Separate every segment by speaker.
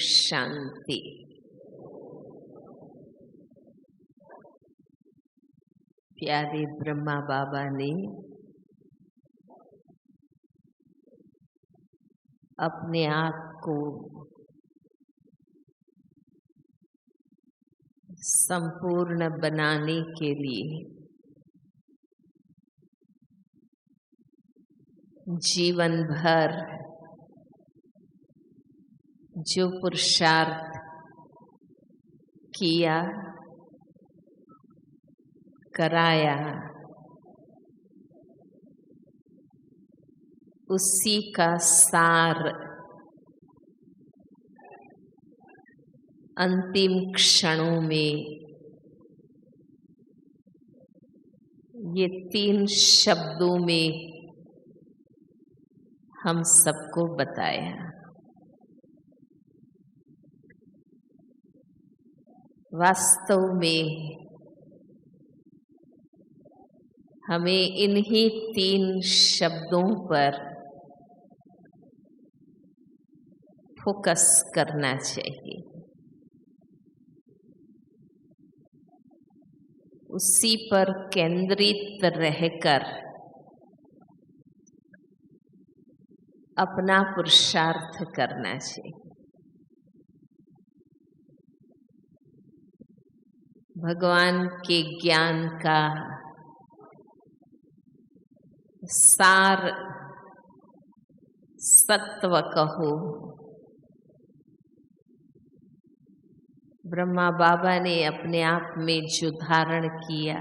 Speaker 1: शांति। प्यारे ब्रह्मा बाबा ने अपने आप को संपूर्ण बनाने के लिए जीवन भर जो पुरुषार्थ किया कराया, उसी का सार अंतिम क्षणों में ये 3 शब्दों में हम सबको बताया। वास्तव में हमें इन्हीं 3 शब्दों पर फोकस करना चाहिए। उसी पर केंद्रित रहकर अपना पुरुषार्थ करना चाहिए। भगवान के ज्ञान का सार सत्व कहो, ब्रह्मा बाबा ने अपने आप में जो धारण किया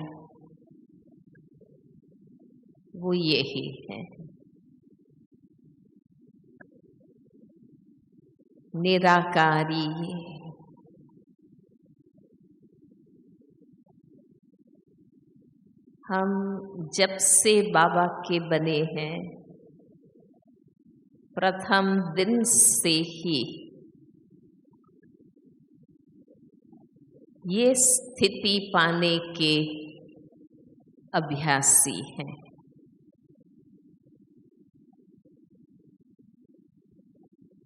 Speaker 1: वो यही है। निराकारी। हम जब से बाबा के बने हैं, प्रथम दिन से ही ये स्थिति पाने के अभ्यासी हैं।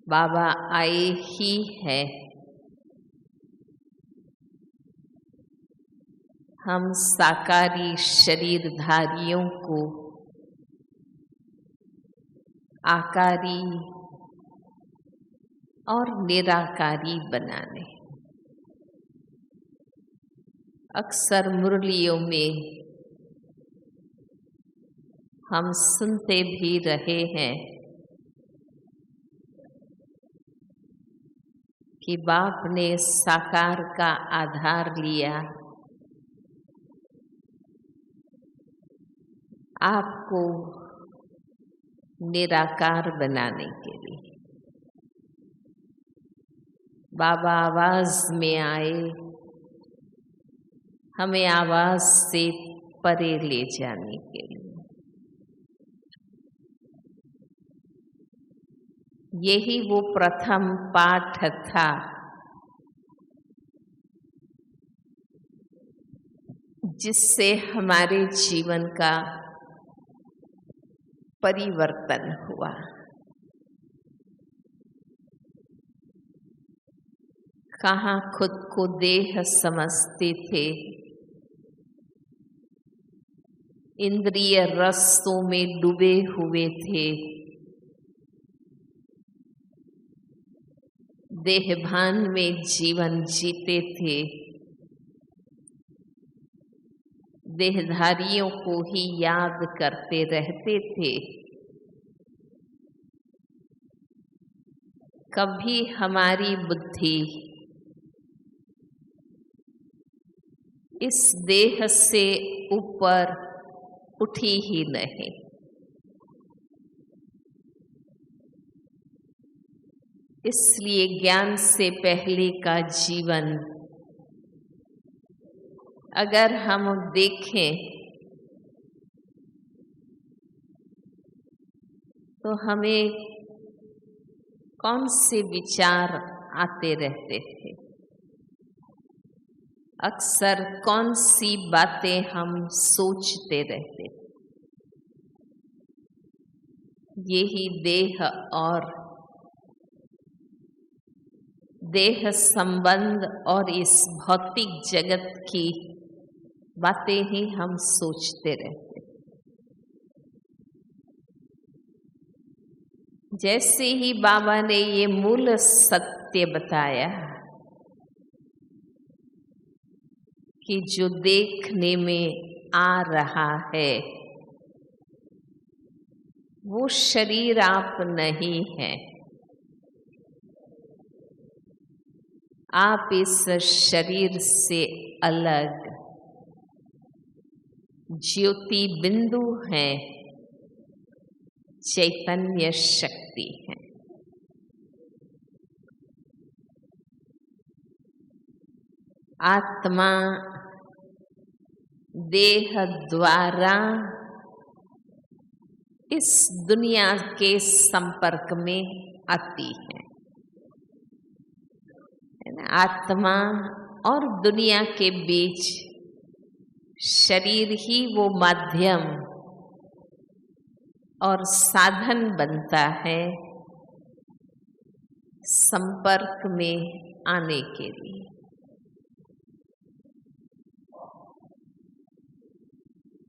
Speaker 1: बाबा आए ही है हम साकारी शरीरधारियों को आकारी और निराकारी बनाने। अक्सर मुरलियों में हम सुनते भी रहे हैं कि बाप ने साकार का आधार लिया, आपको निराकार बनाने के लिए। बाबा आवाज में आए, हमें आवाज से परे ले जाने के लिए। यही वो प्रथम पाठ था जिससे हमारे जीवन का परिवर्तन हुआ। कहाँ खुद को देह समझते थे, इंद्रिय रसों में डूबे हुए थे, देहभान में जीवन जीते थे, देहधारियों को ही याद करते रहते थे। कभी हमारी बुद्धि इस देह से ऊपर उठी ही नहीं। इसलिए ज्ञान से पहले का जीवन अगर हम देखें तो हमें कौन से विचार आते रहते थे, अक्सर कौन सी बातें हम सोचते रहते थे। यही देह और देह संबंध और इस भौतिक जगत की बातें ही हम सोचते रहते। जैसे ही बाबा ने ये मूल सत्य बताया कि जो देखने में आ रहा है वो शरीर आप नहीं है, आप इस शरीर से अलग ज्योति बिंदु हैं, चैतन्य शक्ति है। आत्मा देह द्वारा इस दुनिया के संपर्क में आती है ना? आत्मा और दुनिया के बीच शरीर ही वो माध्यम और साधन बनता है संपर्क में आने के लिए।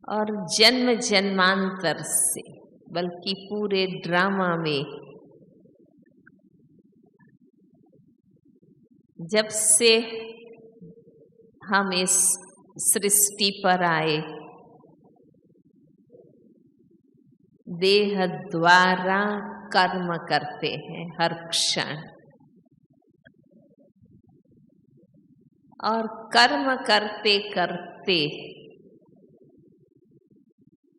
Speaker 1: और जन्म जन्मांतर से, बल्कि पूरे ड्रामा में जब से हम इस सृष्टि पर आए, देह द्वारा कर्म करते हैं हर क्षण, और कर्म करते करते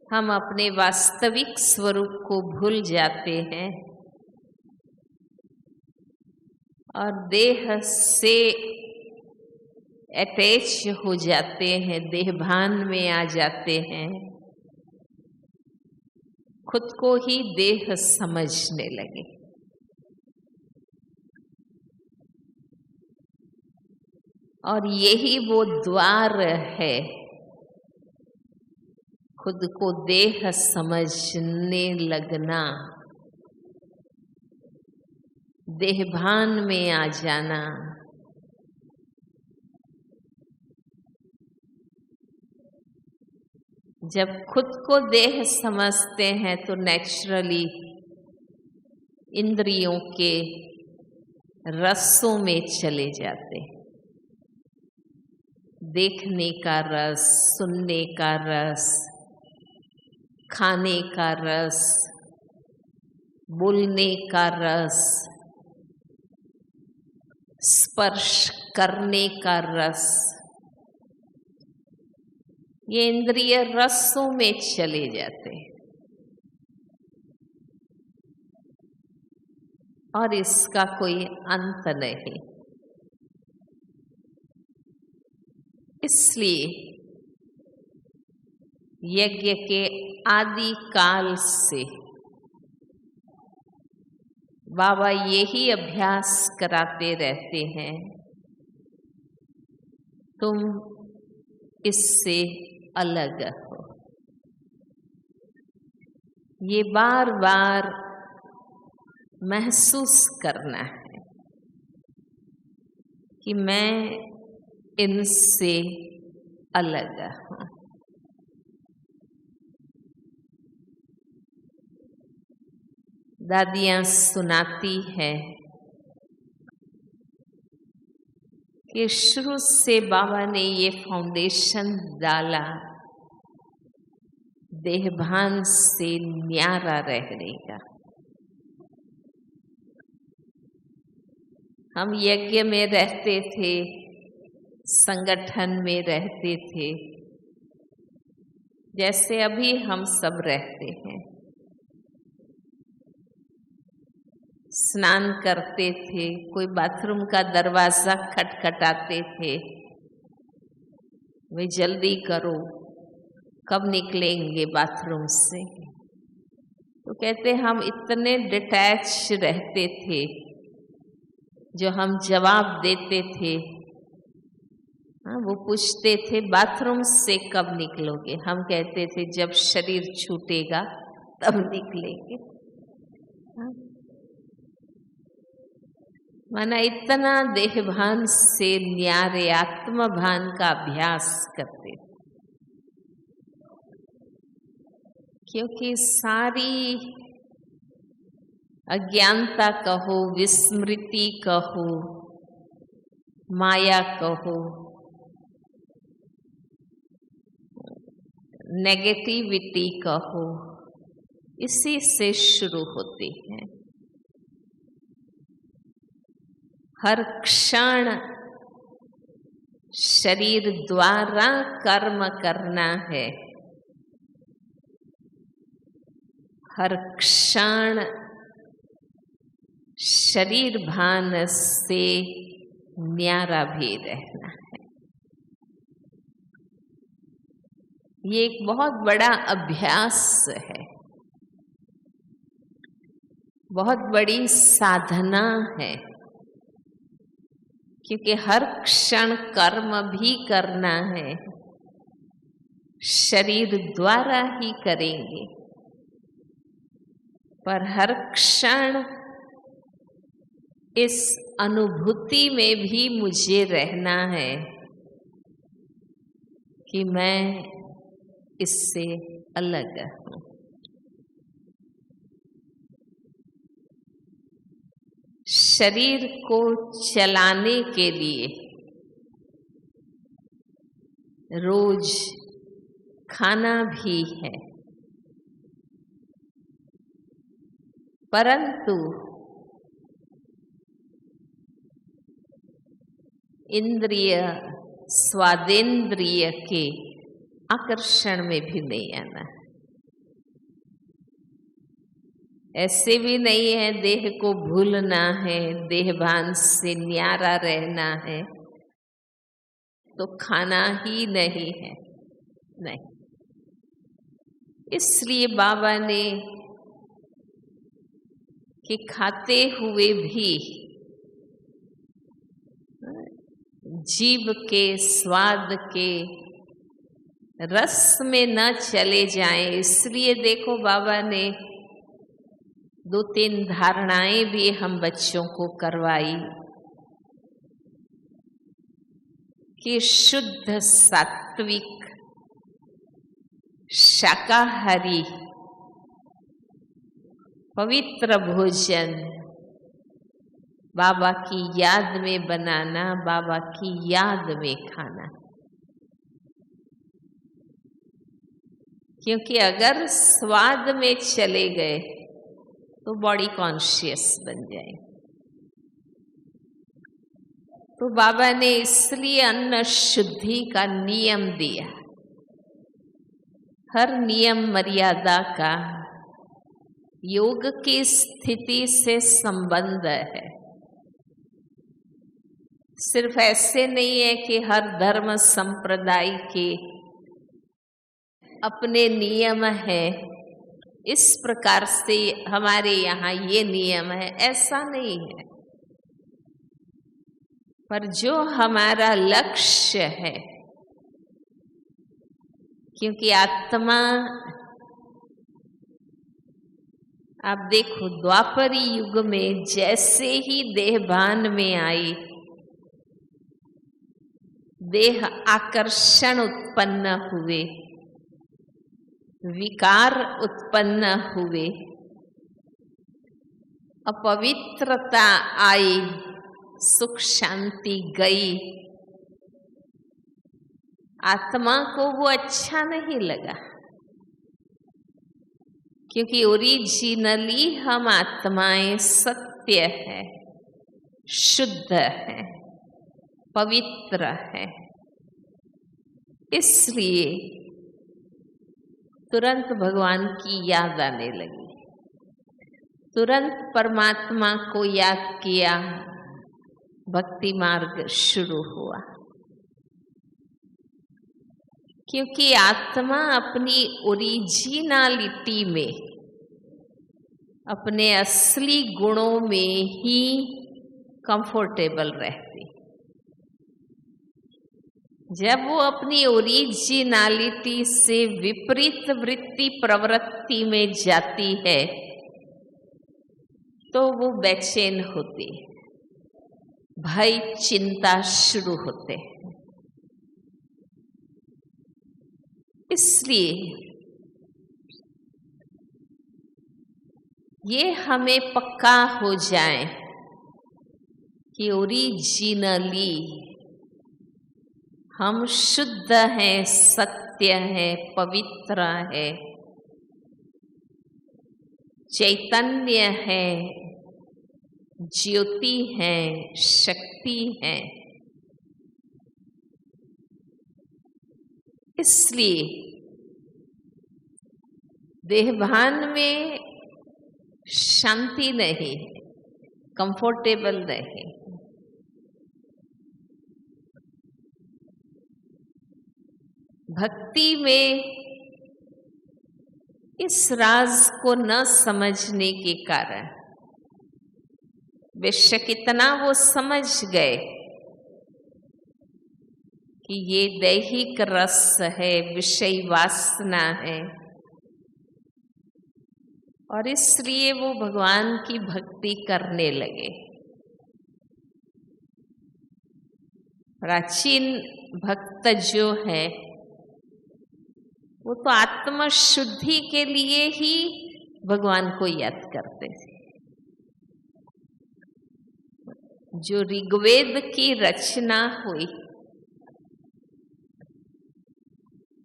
Speaker 1: हम अपने वास्तविक स्वरूप को भूल जाते हैं और देह से अटैच हो जाते हैं, देहभान में आ जाते हैं, खुद को ही देह समझने लगे। और यही वो द्वार है खुद को देह समझने लगना, देहभान में आ जाना। जब खुद को देह समझते हैं तो नेचुरली इंद्रियों के रसों में चले जाते हैं। देखने का रस, सुनने का रस, खाने का रस, बोलने का रस, स्पर्श करने का रस, ये इंद्रिय रसों में चले जाते हैं और इसका कोई अंत नहीं। इसलिए यज्ञ के आदि काल से बाबा यही अभ्यास कराते रहते हैं, तुम इससे अलग हो। ये बार बार महसूस करना है कि मैं इनसे अलग हूँ। दादियाँ सुनाती है कि शुरू से बाबा ने ये फाउंडेशन डाला देहभान से न्यारा रहने का। हम यज्ञ में रहते थे, संगठन में रहते थे, जैसे अभी हम सब रहते हैं। स्नान करते थे, कोई बाथरूम का दरवाजा खटखटाते थे, वे जल्दी करो, कब निकलेंगे बाथरूम से। तो कहते हम इतने डिटैच रहते थे, जो हम जवाब देते थे, हाँ, वो पूछते थे बाथरूम से कब निकलोगे, हम कहते थे जब शरीर छूटेगा तब निकलेंगे। हाँ? माना इतना देहभान से न्यारे आत्मभान का अभ्यास करते थे, क्योंकि सारी अज्ञानता कहो, विस्मृति कहो, माया कहो, नेगेटिविटी कहो, इसी से शुरू होती है। हर क्षण शरीर द्वारा कर्म करना है, हर क्षण शरीर भान से न्यारा भी रहना है। ये एक बहुत बड़ा अभ्यास है, बहुत बड़ी साधना है, क्योंकि हर क्षण कर्म भी करना है, शरीर द्वारा ही करेंगे, पर हर क्षण इस अनुभूति में भी मुझे रहना है कि मैं इससे अलग हूँ। शरीर को चलाने के लिए रोज खाना भी है, परंतु इंद्रिय स्वादेंद्रिय के आकर्षण में भी नहीं आना। ऐसे भी नहीं है देह को भूलना है, देहभान से न्यारा रहना है तो खाना ही नहीं है, नहीं। इसलिए बाबा ने कि खाते हुए भी जीभ के स्वाद के रस में न चले जाएं, इसलिए देखो बाबा ने 2-3 धारणाएं भी हम बच्चों को करवाई कि शुद्ध सात्विक शाकाहारी पवित्र भोजन बाबा की याद में बनाना, बाबा की याद में खाना। क्योंकि अगर स्वाद में चले गए तो बॉडी कॉन्शियस बन जाए। तो बाबा ने इसलिए अन्न शुद्धि का नियम दिया। हर नियम मर्यादा का योग की स्थिति से संबंध है। सिर्फ ऐसे नहीं है कि हर धर्म संप्रदाय के अपने नियम है, इस प्रकार से हमारे यहाँ ये नियम है, ऐसा नहीं है। पर जो हमारा लक्ष्य है, क्योंकि आत्मा, आप देखो द्वापरी युग में जैसे ही देहभान में आई, देह आकर्षण उत्पन्न हुए, विकार उत्पन्न हुए, अपवित्रता आई, सुख शांति गई, आत्मा को वो अच्छा नहीं लगा। क्योंकि ओरिजिनली हम आत्माएं सत्य है, शुद्ध है, पवित्र है। इसलिए तुरंत भगवान की याद आने लगी, तुरंत परमात्मा को याद किया, भक्ति मार्ग शुरू हुआ। क्योंकि आत्मा अपनी ओरिजिनलिटी में, अपने असली गुणों में ही कंफर्टेबल रहती। जब वो अपनी ओरिजिनलिटी से विपरीत वृत्ति प्रवृत्ति में जाती है तो वो बेचैन होती है। भय चिंता शुरू होते हैं। इसलिए ये हमें पक्का हो जाए कि ओरिजिनली हम शुद्ध हैं, सत्य है, पवित्र है, चैतन्य है, ज्योति है, शक्ति है। इसलिए देहभान में शांति नहीं, कंफर्टेबल नहीं। भक्ति में इस राज को न समझने के कारण बेशक इतना वो समझ गए कि ये दैहिक रस है, विषय वासना है, और इसलिए वो भगवान की भक्ति करने लगे। प्राचीन भक्त जो है वो तो आत्म शुद्धि के लिए ही भगवान को याद करते थे। जो ऋग्वेद की रचना हुई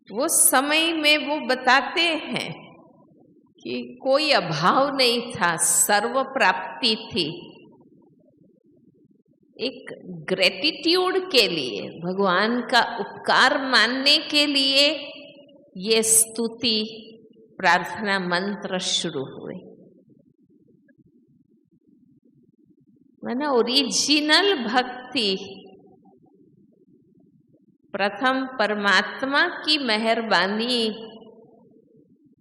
Speaker 1: वो समय में वो बताते हैं कि कोई अभाव नहीं था, सर्व प्राप्ति थी। एक ग्रेटिट्यूड के लिए, भगवान का उपकार मानने के लिए ये स्तुति प्रार्थना मंत्र शुरू हुए। माना ओरिजिनल भक्ति प्रथम परमात्मा की मेहरबानी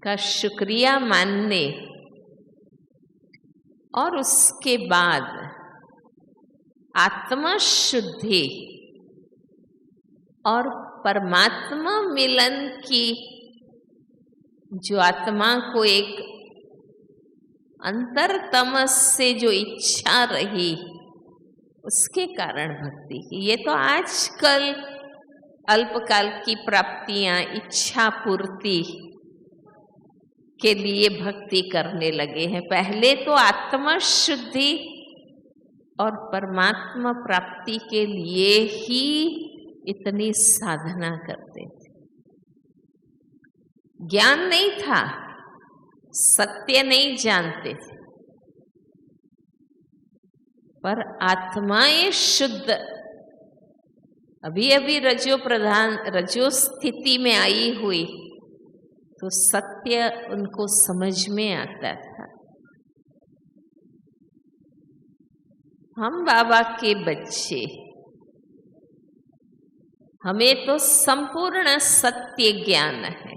Speaker 1: का शुक्रिया मानने और उसके बाद आत्मा शुद्धि और परमात्मा मिलन की जो आत्मा को एक अंतरतम से जो इच्छा रही उसके कारण भक्ति की। ये तो आजकल अल्पकाल की प्राप्तियां, इच्छा पूर्ति के लिए भक्ति करने लगे हैं। पहले तो आत्मा शुद्धि और परमात्मा प्राप्ति के लिए ही इतनी साधना करते थे। ज्ञान नहीं था, सत्य नहीं जानते थे, पर आत्माएं शुद्ध अभी अभी रजो स्थिति में आई हुई तो सत्य उनको समझ में आता था। हम बाबा के बच्चे, हमें तो संपूर्ण सत्य ज्ञान है,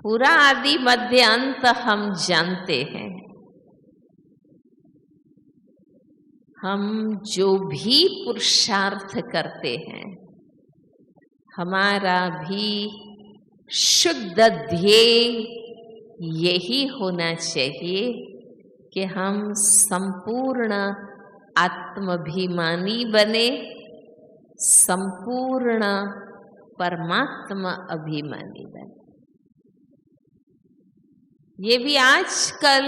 Speaker 1: पूरा आदि मध्य अंत हम जानते हैं। हम जो भी पुरुषार्थ करते हैं हमारा भी शुद्ध ध्येय यही होना चाहिए कि हम संपूर्ण आत्माभिमानी बने, संपूर्ण परमात्मा अभिमानी बने। ये भी आजकल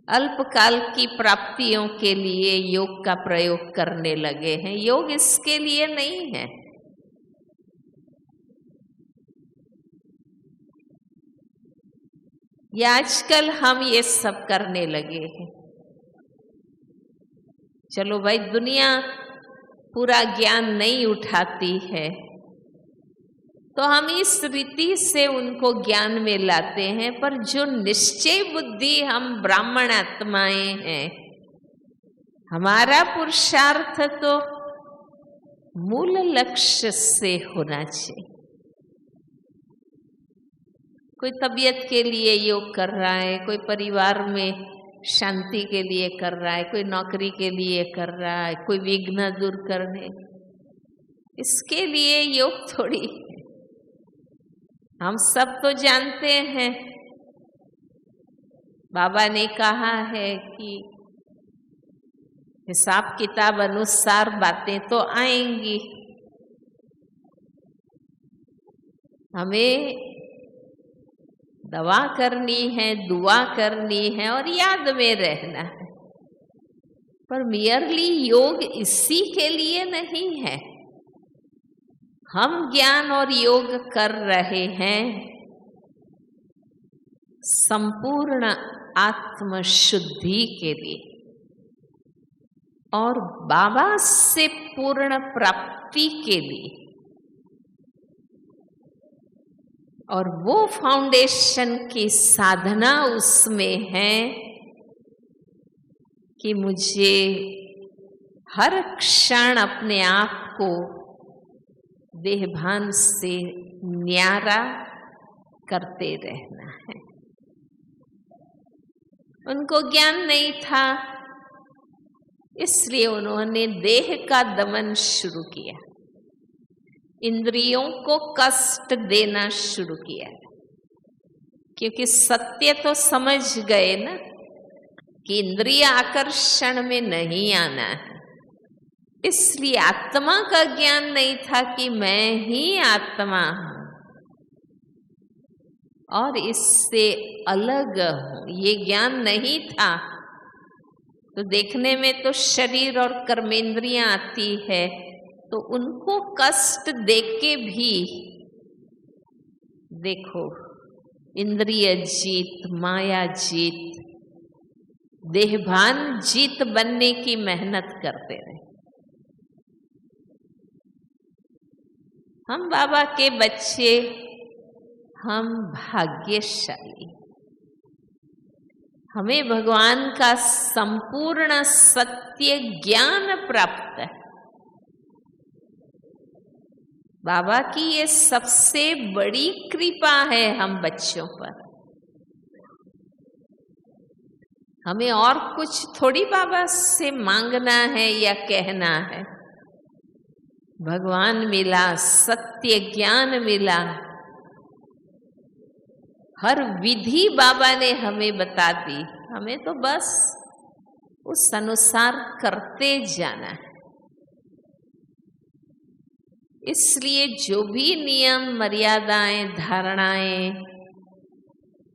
Speaker 1: अल्पकाल की प्राप्तियों के लिए योग का प्रयोग करने लगे हैं। योग इसके लिए नहीं है। ये आजकल हम ये सब करने लगे हैं। चलो भाई, दुनिया पूरा ज्ञान नहीं उठाती है तो हम इस रीति से उनको ज्ञान में लाते हैं, पर जो निश्चय बुद्धि हम ब्राह्मण आत्माएं हैं, हमारा पुरुषार्थ तो मूल लक्ष्य से होना चाहिए। कोई तबीयत के लिए योग कर रहा है, कोई परिवार में शांति के लिए कर रहा है, कोई नौकरी के लिए कर रहा है, कोई विघ्न दूर करने, इसके लिए योग थोड़ी। हम सब तो जानते हैं, बाबा ने कहा है कि हिसाब किताब अनुसार बातें तो आएंगी। हमें दवा करनी है, दुआ करनी है और याद में रहना है, पर मियरली योग इसी के लिए नहीं है। हम ज्ञान और योग कर रहे हैं संपूर्ण आत्मशुद्धि के लिए और बाबा से पूर्ण प्राप्ति के लिए। और वो फाउंडेशन की साधना उसमें है कि मुझे हर क्षण अपने आप को देहभान से न्यारा करते रहना है। उनको ज्ञान नहीं था, इसलिए उन्होंने देह का दमन शुरू किया, इंद्रियों को कष्ट देना शुरू किया, क्योंकि सत्य तो समझ गए ना कि इंद्रिय आकर्षण में नहीं आना है। इसलिए आत्मा का ज्ञान नहीं था कि मैं ही आत्मा हूं और इससे अलग हूं, ये ज्ञान नहीं था। तो देखने में तो शरीर और कर्मेंद्रियां आती है, तो उनको कष्ट देके भी देखो, इंद्रिय जीत, माया जीत, देहभान जीत बनने की मेहनत करते रहे। हम बाबा के बच्चे, हम भाग्यशाली, हमें भगवान का संपूर्ण सत्य ज्ञान प्राप्त है। बाबा की ये सबसे बड़ी कृपा है हम बच्चों पर। हमें और कुछ थोड़ी बाबा से मांगना है या कहना है। भगवान मिला, सत्य ज्ञान मिला, हर विधि बाबा ने हमें बता दी, हमें तो बस उस अनुसार करते जाना है। इसलिए जो भी नियम, मर्यादाएं, धारणाएं,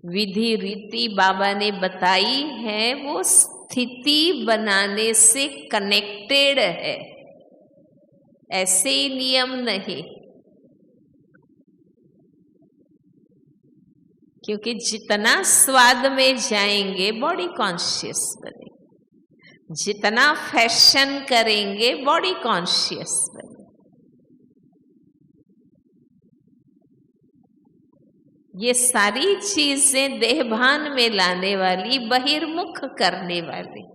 Speaker 1: विधि रीति बाबा ने बताई है, वो स्थिति बनाने से कनेक्टेड है, ऐसे ही नियम नहीं। क्योंकि जितना स्वाद में जाएंगे बॉडी कॉन्शियस बनेगी, जितना फैशन करेंगे बॉडी कॉन्शियस बनेगी। ये सारी चीजें देहभान में लाने वाली, बहिर्मुख करने वाली।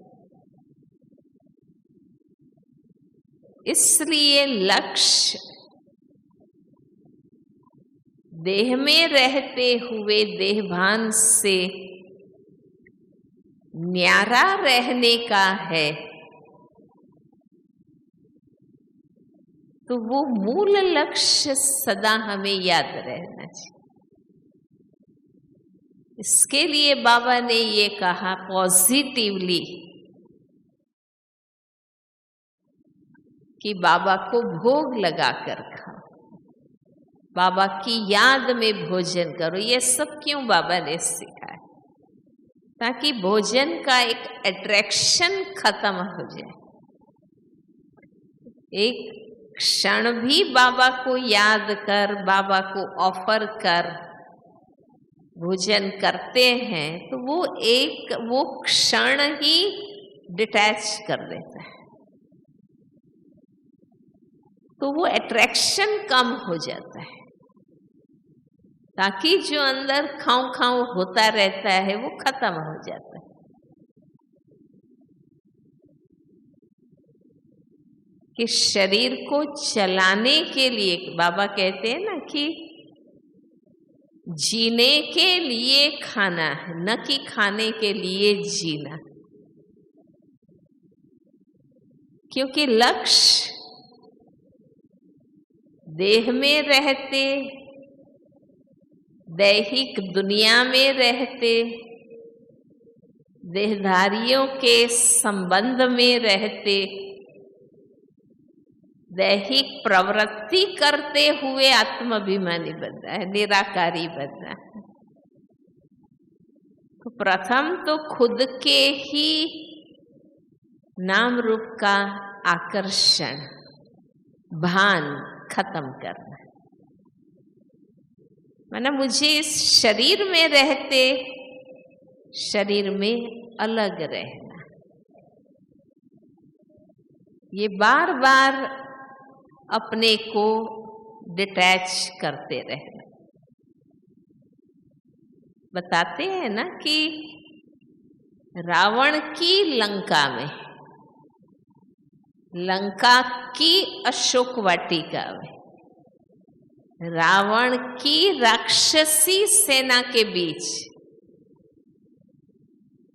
Speaker 1: इसलिए लक्ष्य देह में रहते हुए देहभान से न्यारा रहने का है, तो वो मूल लक्ष्य सदा हमें याद रहना चाहिए। इसके लिए बाबा ने ये कहा पॉजिटिवली कि बाबा को भोग लगा कर खाओ, बाबा की याद में भोजन करो। ये सब क्यों बाबा ने सिखाया? ताकि भोजन का एक अट्रैक्शन खत्म हो जाए। एक क्षण भी बाबा को याद कर, बाबा को ऑफर कर भोजन करते हैं, तो वो क्षण ही डिटैच कर देता है, तो वो अट्रैक्शन कम हो जाता है, ताकि जो अंदर खाऊं खाऊं होता रहता है वो खत्म हो जाता है। कि शरीर को चलाने के लिए बाबा कहते हैं ना कि जीने के लिए खाना है, न कि खाने के लिए जीना। क्योंकि लक्ष्य देह में रहते, दैहिक दुनिया में रहते देहधारियों के संबंध में रहते, दैहिक प्रवृत्ति करते हुए आत्माभिमानी बनना है, निराकारी बनना है। तो प्रथम तो खुद के ही नाम रूप का आकर्षण, भान खत्म करना। माना मुझे इस शरीर में रहते शरीर में अलग रहना, ये बार बार अपने को डिटैच करते रहना। बताते हैं ना कि रावण की लंका में, लंका की अशोक वाटिका में, रावण की राक्षसी सेना के बीच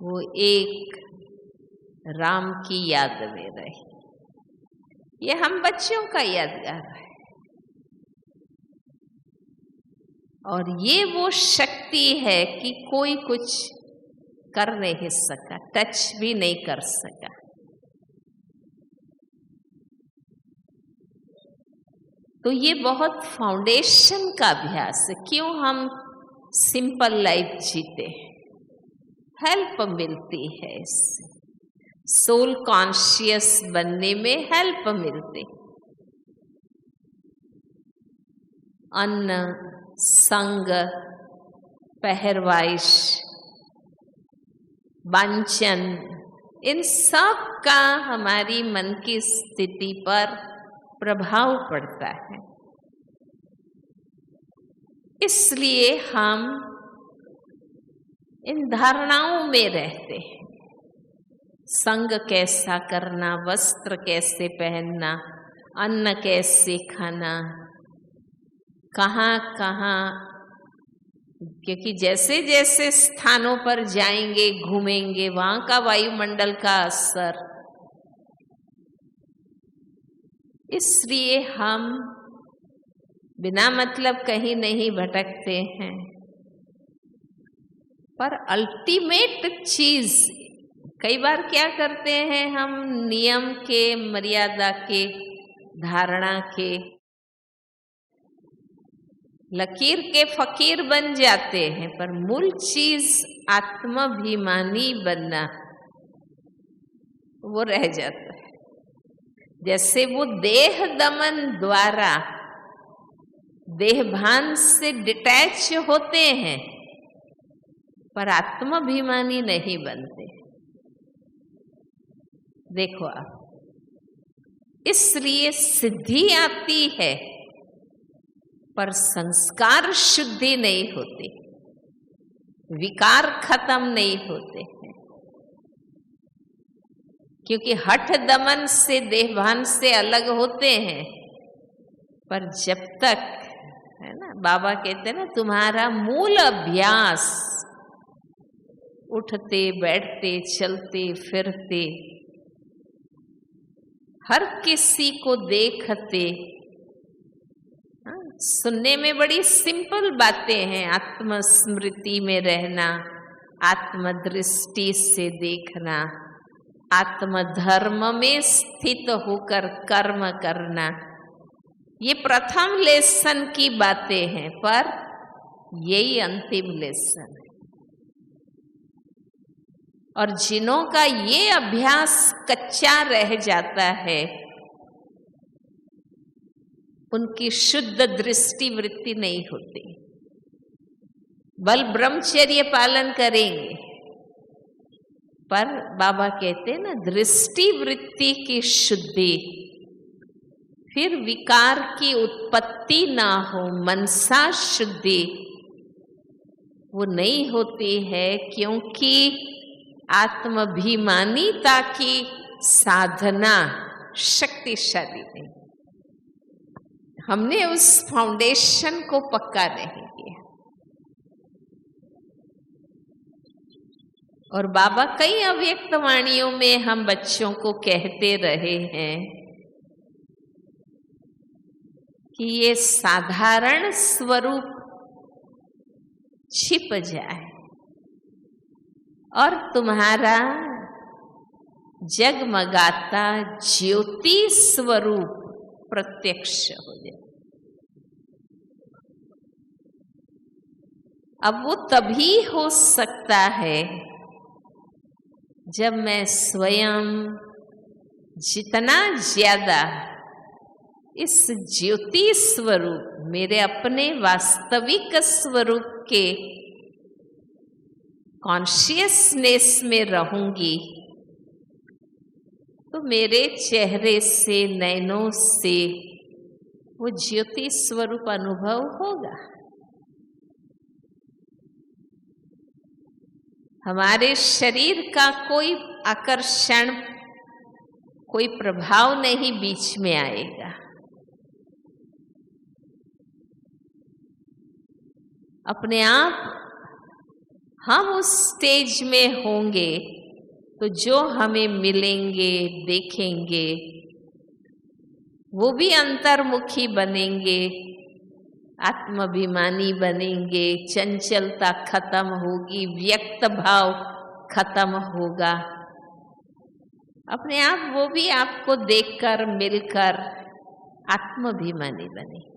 Speaker 1: वो एक राम की याद में रही। ये हम बच्चों का यादगार है। और ये वो शक्ति है कि कोई कुछ कर नहीं सका, टच भी नहीं कर सका। तो ये बहुत फाउंडेशन का अभ्यास है। क्यों हम सिंपल लाइफ जीते, हेल्प मिलती है इससे, सोल कॉन्शियस बनने में हेल्प मिलती। अन्न, संग, पहरवाइश, वांछन, इन सब का हमारी मन की स्थिति पर प्रभाव पड़ता है। इसलिए हम इन धारणाओं में रहते हैं। संग कैसा करना, वस्त्र कैसे पहनना, अन्न कैसे खाना, कहाँ कहाँ, क्योंकि जैसे जैसे स्थानों पर जाएंगे, घूमेंगे, वहां का वायुमंडल का असर, इसलिए हम बिना मतलब कहीं नहीं भटकते हैं। पर अल्टीमेट चीज, कई बार क्या करते हैं हम, नियम के, मर्यादा के, धारणा के, लकीर के फकीर बन जाते हैं। पर मूल चीज आत्माभिमानी बनना वो रह जाता है। जैसे वो देह दमन द्वारा देहभान से डिटैच होते हैं, पर आत्माभिमानी नहीं बनते। देखो आप, इसलिए सिद्धि आती है पर संस्कार शुद्धि नहीं होती, विकार खत्म नहीं होते हैं। क्योंकि हठ दमन से, देहभान से अलग होते हैं। पर जब तक, है ना, बाबा कहते हैं ना, तुम्हारा मूल अभ्यास उठते बैठते चलते फिरते, हर किसी को देखते, सुनने में बड़ी सिंपल बातें हैं, आत्मस्मृति में रहना, आत्मदृष्टि से देखना, आत्मधर्म में स्थित होकर कर्म करना, ये प्रथम लेसन की बातें हैं, पर यही अंतिम लेसन है। और जिन्हों का ये अभ्यास कच्चा रह जाता है, उनकी शुद्ध दृष्टि वृत्ति नहीं होती। बल ब्रह्मचर्य पालन करेंगे, पर बाबा कहते हैं ना, दृष्टि वृत्ति की शुद्धि, फिर विकार की उत्पत्ति ना हो, मनसा शुद्धि वो नहीं होती है। क्योंकि आत्माभिमानीता की साधना शक्तिशाली नहीं, हमने उस फाउंडेशन को पक्का नहीं किया। और बाबा कई अव्यक्त वाणियों में हम बच्चों को कहते रहे हैं कि ये साधारण स्वरूप छिप जाए और तुम्हारा जगमगाता ज्योति स्वरूप प्रत्यक्ष हो जाए। अब वो तभी हो सकता है जब मैं स्वयं जितना ज्यादा इस ज्योति स्वरूप मेरे अपने वास्तविक स्वरूप के कॉन्शियसनेस में रहूंगी, तो मेरे चेहरे से, नैनों से वो ज्योति स्वरूप अनुभव होगा। हमारे शरीर का कोई आकर्षण, कोई प्रभाव नहीं बीच में आएगा। अपने आप हम उस स्टेज में होंगे तो जो हमें मिलेंगे, देखेंगे, वो भी अंतर्मुखी बनेंगे, आत्माभिमानी बनेंगे, चंचलता खत्म होगी, व्यक्त भाव खत्म होगा। अपने आप वो भी आपको देखकर, मिलकर आत्माभिमानी बने।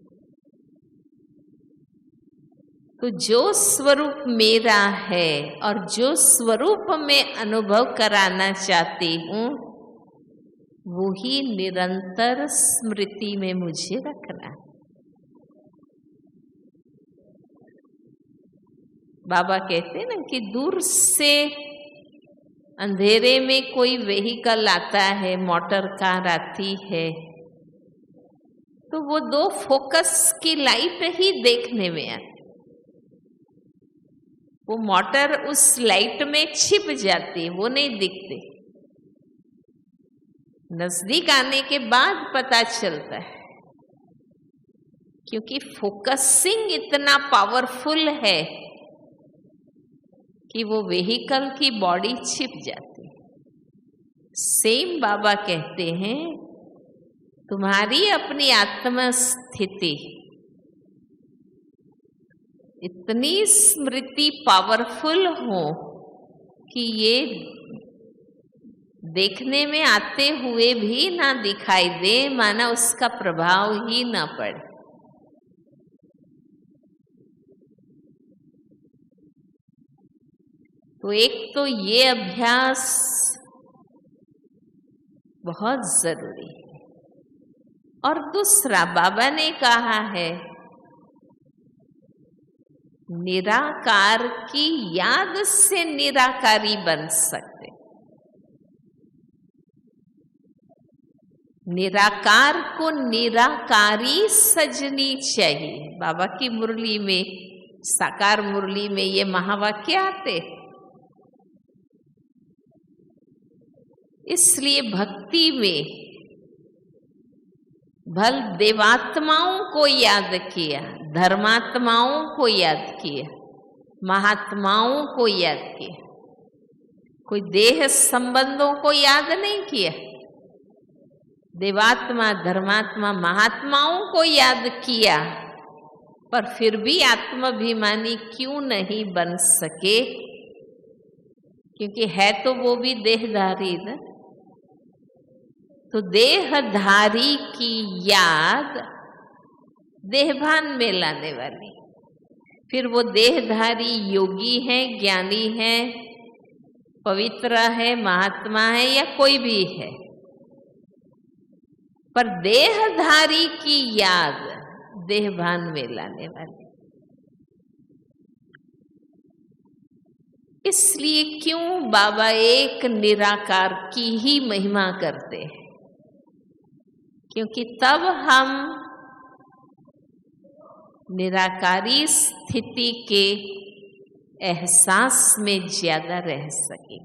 Speaker 1: तो जो स्वरूप मेरा है और जो स्वरूप मैं अनुभव कराना चाहती हूँ, वो ही निरंतर स्मृति में मुझे रखना है। बाबा कहते हैं ना कि दूर से अंधेरे में कोई व्हीकल आता है, मोटर कार आती है, तो वो दो फोकस की लाइट ही देखने में आती, वो मोटर उस लाइट में छिप जाती, वो नहीं दिखते। नजदीक आने के बाद पता चलता है, क्योंकि फोकसिंग इतना पावरफुल है कि वो व्हीकल की बॉडी छिप जाती। सेम बाबा कहते हैं, तुम्हारी अपनी आत्मा स्थिति इतनी स्मृति पावरफुल हो कि ये देखने में आते हुए भी ना दिखाई दे, माना उसका प्रभाव ही ना पड़े। तो एक तो ये अभ्यास बहुत जरूरी है, और दूसरा बाबा ने कहा है, निराकार की याद से निराकारी बन सकते। निराकार को निराकारी सजनी चाहिए। बाबा की मुरली में, साकार मुरली में ये महावाक्य आते। इसलिए भक्ति में भल देवात्माओं को याद किया, धर्मात्माओं को याद किया, महात्माओं को याद किया, कोई देह संबंधों को याद नहीं किया। देवात्मा, धर्मात्मा, महात्माओं को याद किया, पर फिर भी आत्माभिमानी क्यों नहीं बन सके? क्योंकि है तो वो भी देहधारी ना। तो देहधारी की याद देहभान में लाने वाली, फिर वो देहधारी योगी है, ज्ञानी है, पवित्र है, महात्मा है या कोई भी है, पर देहधारी की याद देहभान में लाने वाली। इसलिए क्यों बाबा एक निराकार की ही महिमा करते हैं? क्योंकि तब हम निराकारी स्थिति के एहसास में ज्यादा रह सके।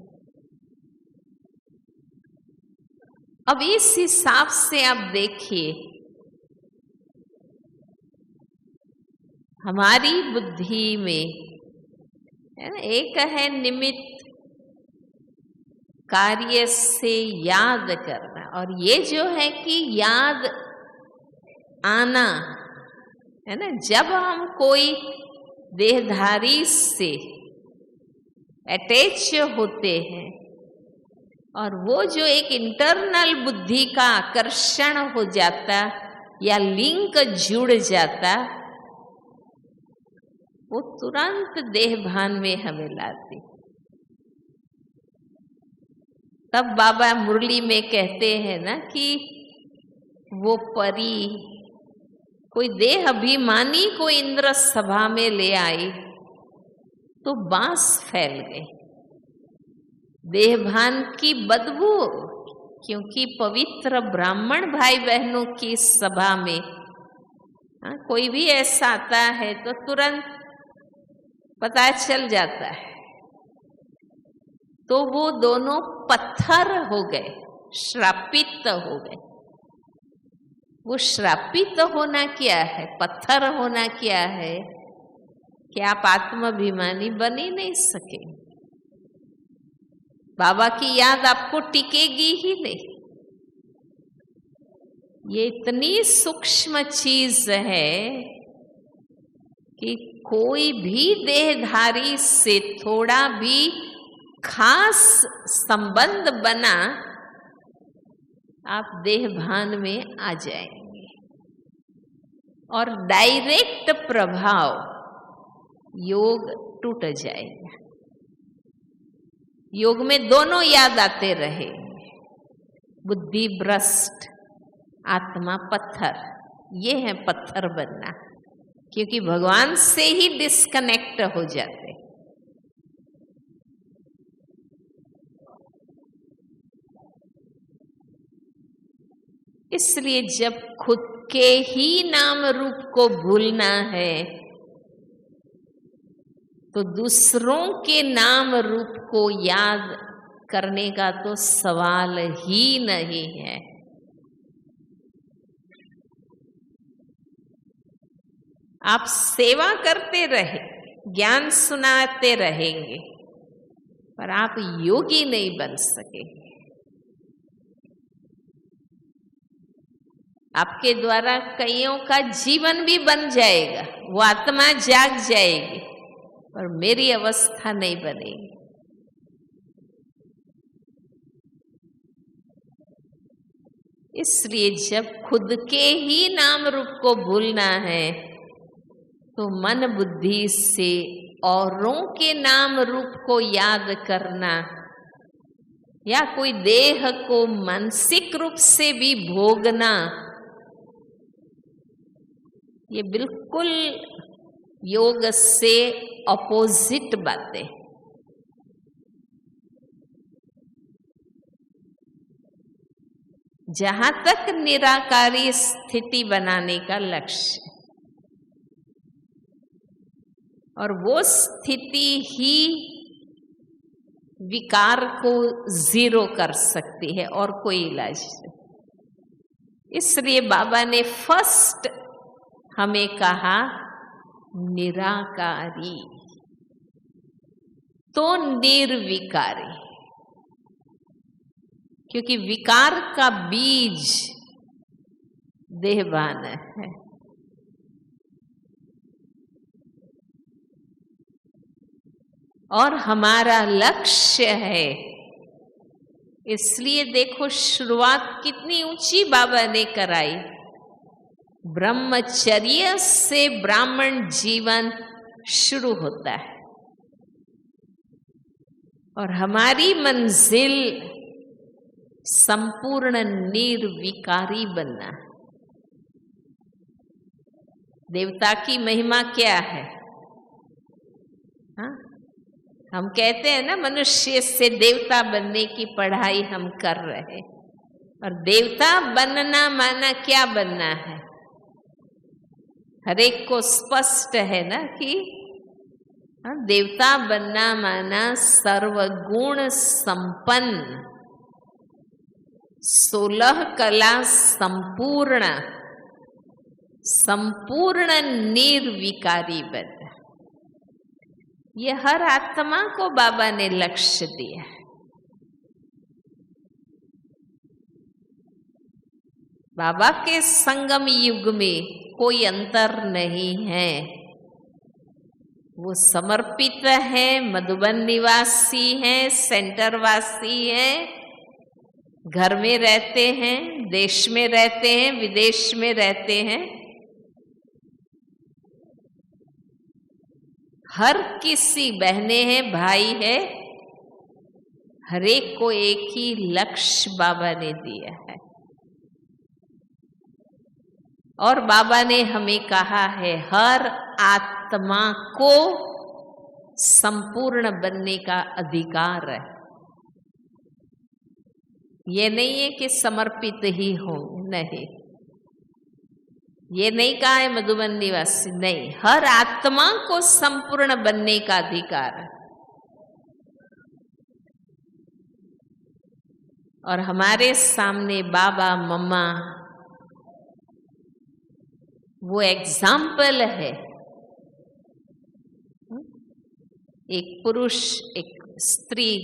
Speaker 1: अब इस हिसाब से आप देखिए, हमारी बुद्धि में है ना, एक है निमित्त कार्य से याद करना, और ये जो है कि याद आना है ना, जब हम कोई देहधारी से अटैच होते हैं, और वो जो एक इंटरनल बुद्धि का आकर्षण हो जाता या लिंक जुड़ जाता, वो तुरंत देह भान में हमें लाती। तब बाबा मुरली में कहते हैं ना कि वो परी कोई देह अभिमानी को इंद्र सभा में ले आई तो बांस फैल गई, देह भान की बदबू, क्योंकि पवित्र ब्राह्मण भाई बहनों की सभा में कोई भी ऐसा आता है तो तुरंत पता चल जाता है। तो वो दोनों पत्थर हो गए, श्रापित हो गए। वो श्रापित होना क्या है, पत्थर होना क्या है कि आप आत्माभिमानी बन ही नहीं सके। बाबा की याद आपको टिकेगी ही नहीं। ये इतनी सूक्ष्म चीज है कि कोई भी देहधारी से थोड़ा भी खास संबंध बना, आप देह भान में आ जाएंगे और डायरेक्ट प्रभाव योग टूट जाएगा। योग में दोनों याद आते रहे, बुद्धि भ्रष्ट, आत्मा पत्थर। ये है पत्थर बनना, क्योंकि भगवान से ही डिस्कनेक्ट हो जाते। इसलिए जब खुद के ही नाम रूप को भूलना है तो दूसरों के नाम रूप को याद करने का तो सवाल ही नहीं है। आप सेवा करते रहे, ज्ञान सुनाते रहेंगे, पर आप योगी नहीं बन सकेंगे। आपके द्वारा कईयों का जीवन भी बन जाएगा, वो आत्मा जाग जाएगी, पर मेरी अवस्था नहीं बनेगी। इसलिए जब खुद के ही नाम रूप को भूलना है तो मन बुद्धि से औरों के नाम रूप को याद करना या कोई देह को मानसिक रूप से भी भोगना, ये बिल्कुल योग से अपोजिट बातें। जहां तक निराकारी स्थिति बनाने का लक्ष्य, और वो स्थिति ही विकार को जीरो कर सकती है, और कोई इलाज नहीं। इसलिए बाबा ने फर्स्ट हमें कहा निराकारी तो निर्विकारी, क्योंकि विकार का बीज देहभान है। और हमारा लक्ष्य है, इसलिए देखो शुरुआत कितनी ऊंची बाबा ने कराई। ब्रह्मचर्य से ब्राह्मण जीवन शुरू होता है और हमारी मंजिल संपूर्ण निर्विकारी बनना। देवता की महिमा क्या है? हाँ? हम कहते हैं ना, मनुष्य से देवता बनने की पढ़ाई हम कर रहे, और देवता बनना माना क्या बनना है? हर एक को स्पष्ट है ना कि देवता बनना माना सर्वगुण संपन्न, 16 कला संपूर्ण, संपूर्ण निर्विकारी बनना। ये हर आत्मा को बाबा ने लक्ष्य दिया। बाबा के संगम युग में कोई अंतर नहीं है। वो समर्पित है, मधुबन निवासी हैं, सेंटर वासी हैं, घर में रहते हैं, देश में रहते हैं, विदेश में रहते हैं। हर किसी बहनें हैं, भाई है, हर एक को एक ही लक्ष्य बाबा ने दिया है। और बाबा ने हमें कहा है हर आत्मा को संपूर्ण बनने का अधिकार है। ये नहीं है कि समर्पित ही हो, नहीं, ये नहीं कहा है मधुबन निवासी, नहीं, हर आत्मा को संपूर्ण बनने का अधिकार है। और हमारे सामने बाबा मम्मा वो एग्जाम्पल है। एक पुरुष, एक स्त्री,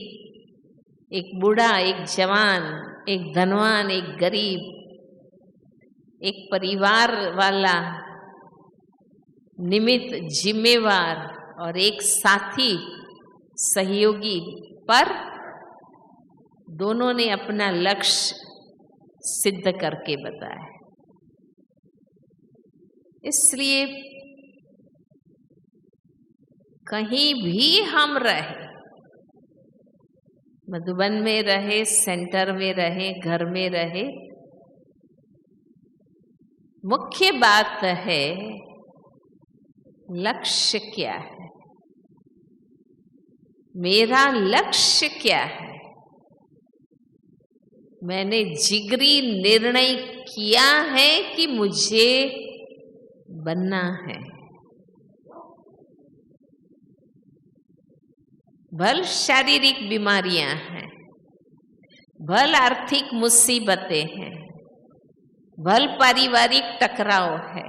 Speaker 1: एक बूढ़ा, एक जवान, एक धनवान, एक गरीब, एक परिवार वाला, निमित्त, जिम्मेवार और एक साथी, सहयोगी, पर दोनों ने अपना लक्ष्य सिद्ध करके बताया। इसलिए कहीं भी हम रहे, मधुबन में रहे, सेंटर में रहे, घर में रहे, मुख्य बात है लक्ष्य क्या है, मेरा लक्ष्य क्या है। मैंने जिगरी निर्णय किया है कि मुझे बनना है। भल शारीरिक बीमारियां हैं, भल आर्थिक मुसीबतें हैं, भल पारिवारिक टकराव है,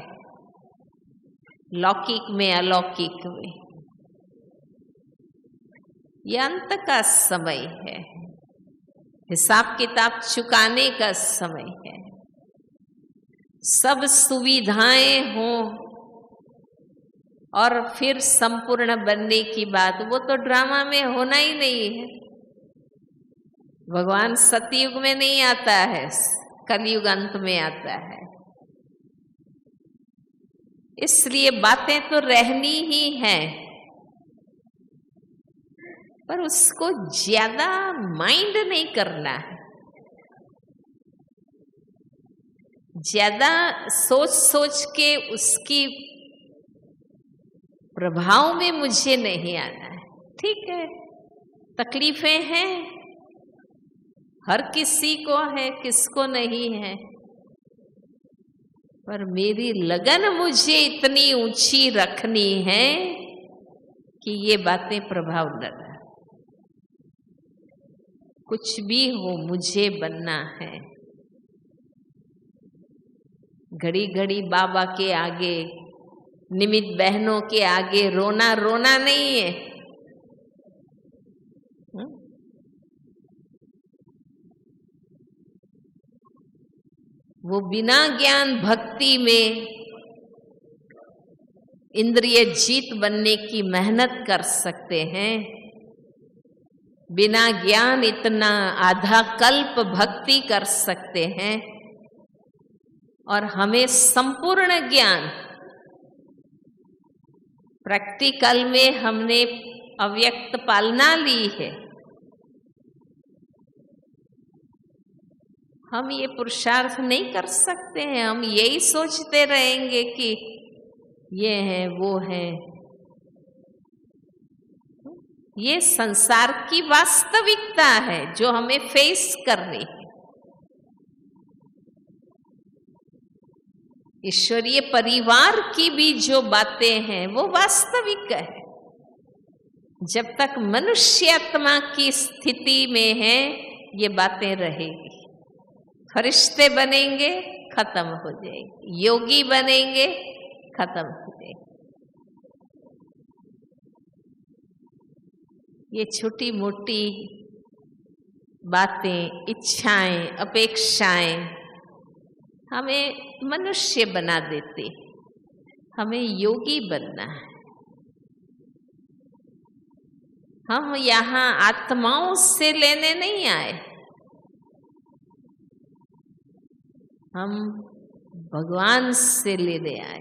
Speaker 1: लौकिक में अलौकिक में, यह अंत का समय है, हिसाब किताब चुकाने का समय है। सब सुविधाएं हों और फिर संपूर्ण बनने की बात, वो तो ड्रामा में होना ही नहीं है। भगवान सतयुग में नहीं आता है, कलयुग अंत में आता है। इसलिए बातें तो रहनी ही हैं, पर उसको ज्यादा माइंड नहीं करना है, ज्यादा सोच सोच के उसकी प्रभाव में मुझे नहीं आना है। ठीक है, तकलीफें हैं, हर किसी को है, किसको नहीं है, पर मेरी लगन मुझे इतनी ऊंची रखनी है कि ये बातें प्रभाव न डालें। कुछ भी हो मुझे बनना है। घड़ी घड़ी बाबा के आगे, निमित्त बहनों के आगे रोना रोना नहीं है। वो बिना ज्ञान भक्ति में इंद्रिय जीत बनने की मेहनत कर सकते हैं। बिना ज्ञान इतना आधा कल्प भक्ति कर सकते हैं। और हमें संपूर्ण ज्ञान प्रैक्टिकल में हमने अव्यक्त पालना ली है। हम ये पुरुषार्थ नहीं कर सकते हैं। हम यही सोचते रहेंगे कि ये है वो है। ये संसार की वास्तविकता है जो हमें फेस करनी है। ईश्वरीय परिवार की भी जो बातें हैं वो वास्तविक है। जब तक मनुष्य आत्मा की स्थिति में है ये बातें रहेगी। फरिश्ते बनेंगे खत्म हो जाएगी, योगी बनेंगे खत्म हो जाएगी। ये छोटी मोटी बातें, इच्छाएं, अपेक्षाएं हमें मनुष्य बना देते। हमें योगी बनना है। हम यहाँ आत्माओं से लेने नहीं आए, हम भगवान से लेने आए।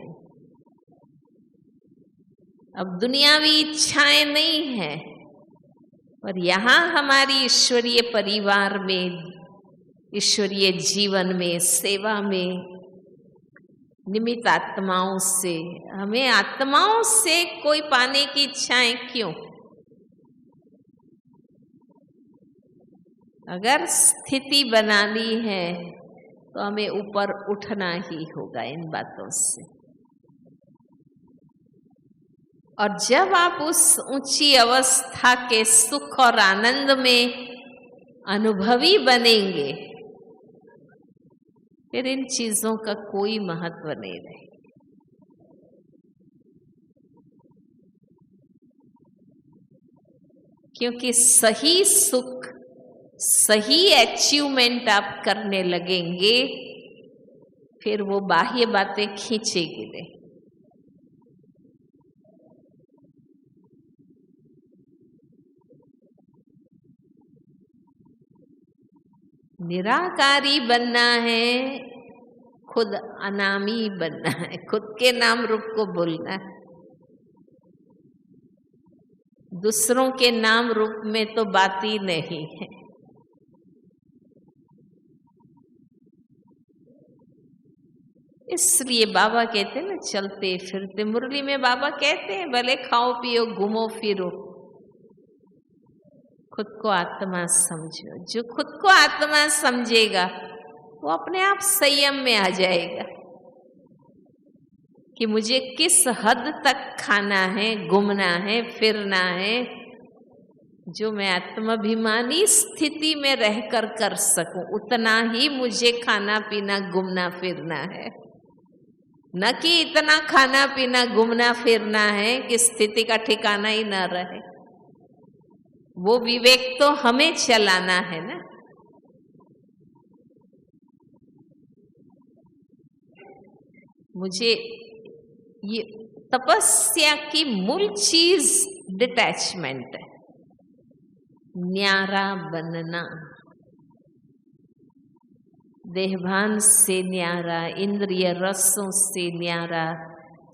Speaker 1: अब दुनियावी इच्छाएं नहीं है, पर यहाँ हमारी ईश्वरीय परिवार में, ईश्वरीय जीवन में, सेवा में निमित्त आत्माओं से, हमें आत्माओं से कोई पाने की इच्छाएं क्यों? अगर स्थिति बनानी है तो हमें ऊपर उठना ही होगा इन बातों से। और जब आप उस ऊंची अवस्था के सुख और आनंद में अनुभवी बनेंगे, फिर इन चीजों का कोई महत्व नहीं रहे। क्योंकि सही सुख, सही अचीवमेंट आप करने लगेंगे, फिर वो बाह्य बातें खींचेगी नहीं। निराकारी बनना है, खुद अनामी बनना है, खुद के नाम रूप को बोलना है। दूसरों के नाम रूप में तो बात ही नहीं है। इसलिए बाबा कहते हैं ना, चलते फिरते, मुरली में बाबा कहते हैं भले खाओ पियो घूमो फिरो, खुद को आत्मा समझो। जो खुद को आत्मा समझेगा वो अपने आप संयम में आ जाएगा कि मुझे किस हद तक खाना है, घूमना है, फिरना है, जो मैं आत्माभिमानी स्थिति में रहकर कर सकूं, उतना ही मुझे खाना पीना घूमना फिरना है। न कि इतना खाना पीना घूमना फिरना है कि स्थिति का ठिकाना ही न रहे। वो विवेक तो हमें चलाना है ना। मुझे ये तपस्या की मूल चीज डिटैचमेंट है, न्यारा बनना, देहभान से न्यारा, इंद्रिय रसों से न्यारा,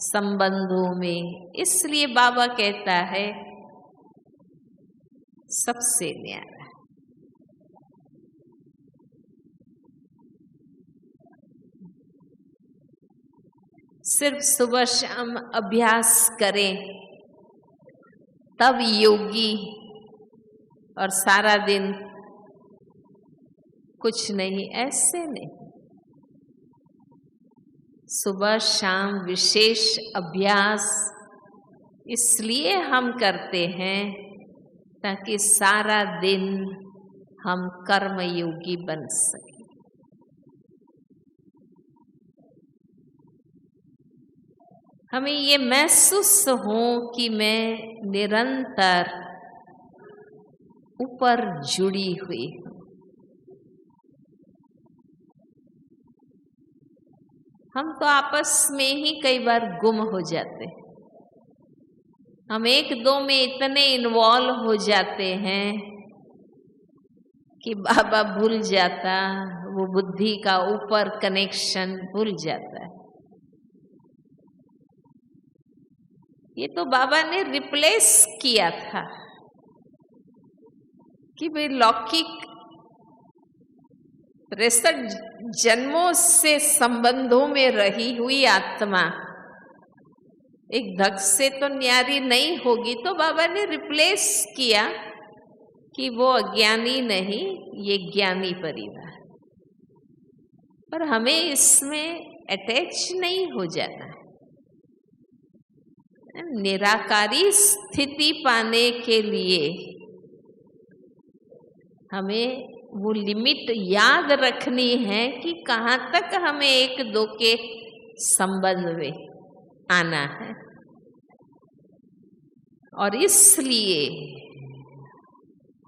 Speaker 1: संबंधों में। इसलिए बाबा कहता है सबसे न्यारा। सिर्फ सुबह शाम अभ्यास करें तब योगी, और सारा दिन कुछ नहीं, ऐसे नहीं। सुबह शाम विशेष अभ्यास इसलिए हम करते हैं ताकि सारा दिन हम कर्मयोगी बन सकें। हमें ये महसूस हो कि मैं निरंतर ऊपर जुड़ी हुई हूं। हम तो आपस में ही कई बार गुम हो जाते हैं। हम एक दो में इतने इन्वॉल्व हो जाते हैं कि बाबा भूल जाता, वो बुद्धि का ऊपर कनेक्शन भूल जाता है। ये तो बाबा ने रिप्लेस किया था कि भाई लौकिक 63 जन्मों से संबंधों में रही हुई आत्मा एक धक से तो न्यारी नहीं होगी। तो बाबा ने रिप्लेस किया कि वो अज्ञानी नहीं, ये ज्ञानी परिवार। पर हमें इसमें अटैच नहीं हो जाना है। निराकारी स्थिति पाने के लिए हमें वो लिमिट याद रखनी है कि कहाँ तक हमें एक दो के संबंध में आना है। और इसलिए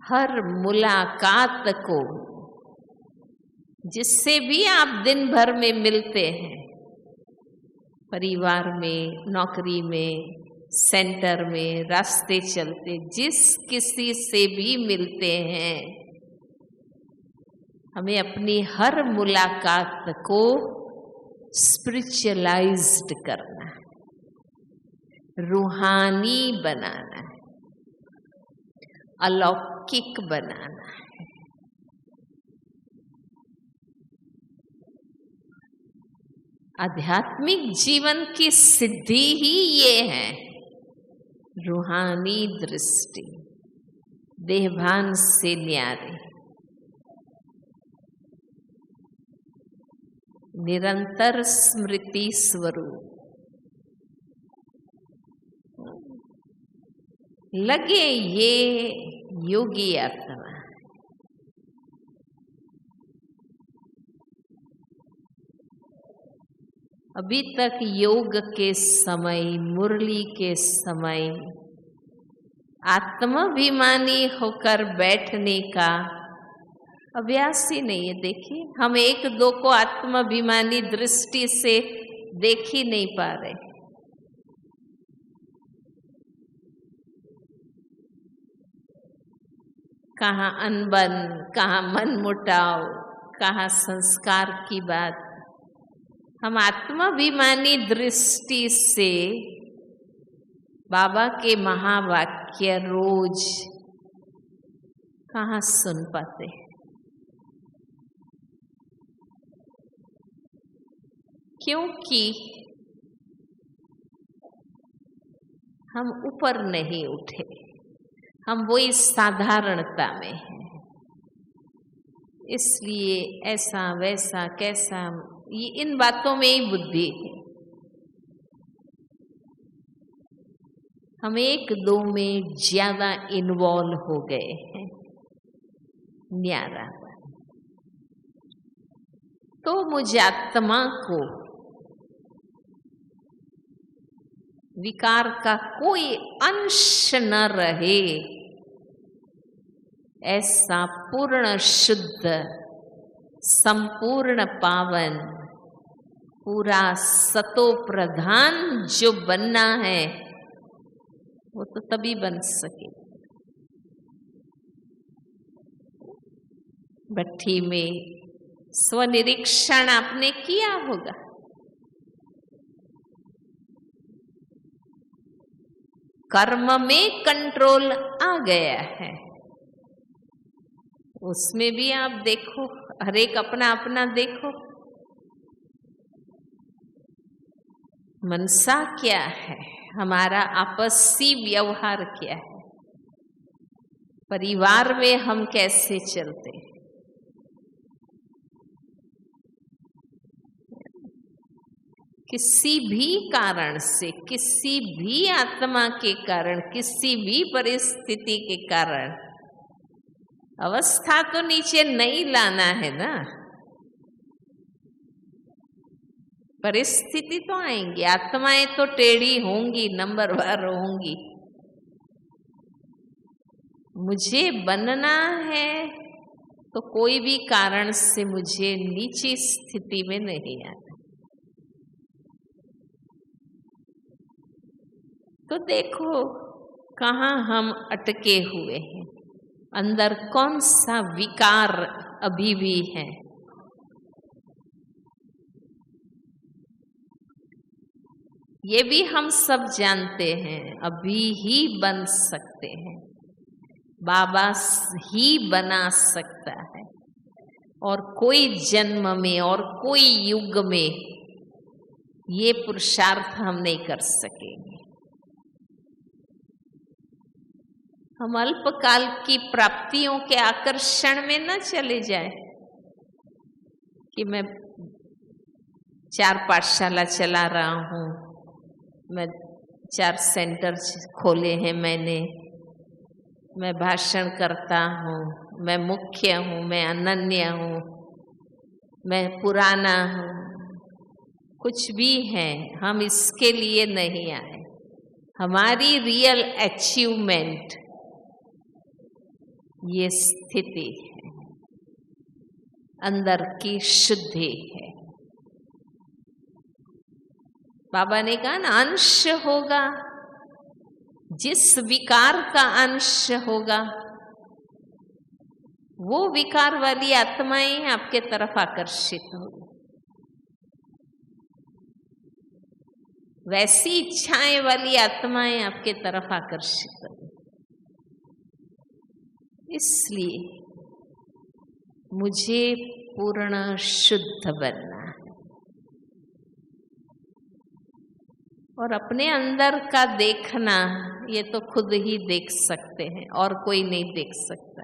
Speaker 1: हर मुलाकात को, जिससे भी आप दिन भर में मिलते हैं, परिवार में, नौकरी में, सेंटर में रास्ते चलते जिस किसी से भी मिलते हैं, हमें अपनी हर मुलाकात को स्पिरिचुअलाइज्ड करना है, रूहानी बनाना है, अलौकिक बनाना है। आध्यात्मिक जीवन की सिद्धि ही ये है, रूहानी दृष्टि, देहभान से न्यारे, निरंतर स्मृति स्वरूप। लगे ये योगी आत्मा। अभी तक योग के समय, मुरली के समय आत्माभिमानी होकर बैठने का अभ्यास ही नहीं है। देखिए, हम एक दो को आत्माभिमानी दृष्टि से देख ही नहीं पा रहे। कहाँ अनबन, कहाँ मन मुटाव, कहाँ संस्कार की बात। हम आत्माभिमानी दृष्टि से बाबा के महावाक्य रोज कहाँ सुन पाते। क्योंकि हम ऊपर नहीं उठे, हम वही साधारणता में हैं। इसलिए ऐसा वैसा कैसा, ये इन बातों में ही बुद्धि है। हम एक दो में ज्यादा इन्वॉल्व हो गए हैं, न्यारा। तो मुझे आत्मा को विकार का कोई अंश न रहे, ऐसा पूर्ण शुद्ध, संपूर्ण पावन, पूरा सतो प्रधान जो बनना है, वो तो तभी बन सके। भट्ठी में स्वनिरीक्षण आपने किया होगा। कर्म में कंट्रोल आ गया है, उसमें भी आप देखो, हर एक अपना अपना देखो। मनसा क्या है, हमारा आपसी व्यवहार क्या है, परिवार में हम कैसे चलते हैं। किसी भी कारण से, किसी भी आत्मा के कारण, किसी भी परिस्थिति के कारण अवस्था तो नीचे नहीं लाना है ना। परिस्थिति तो आएंगी, आत्माएं तो टेढ़ी होंगी, नंबरवार होंगी। मुझे बनना है तो कोई भी कारण से मुझे नीची स्थिति में नहीं आना। तो देखो कहाँ हम अटके हुए हैं, अंदर कौन सा विकार अभी भी है। ये भी हम सब जानते हैं, अभी ही बन सकते हैं, बाबा ही बना सकता है, और कोई जन्म में और कोई युग में ये पुरुषार्थ हम नहीं कर सकेंगे। हम अल्पकाल की प्राप्तियों के आकर्षण में न चले जाए कि मैं 4 पाठशाला चला रहा हूँ, मैं 4 सेंटर खोले हैं मैंने, मैं भाषण करता हूँ, मैं मुख्य हूँ, मैं अनन्य हूँ, मैं पुराना हूँ। कुछ भी है, हम इसके लिए नहीं आए। हमारी रियल अचीवमेंट ये स्थिति है, अंदर की शुद्धि है। बाबा ने कहा ना, अंश होगा जिस विकार का अंश होगा वो विकार वाली आत्माएं आपके तरफ आकर्षित होगी। वैसी इच्छाएं वाली आत्माएं आपके तरफ आकर्षित होगी। इसलिए मुझे पूर्ण शुद्ध बनना है और अपने अंदर का देखना ये तो खुद ही देख सकते हैं और कोई नहीं देख सकता।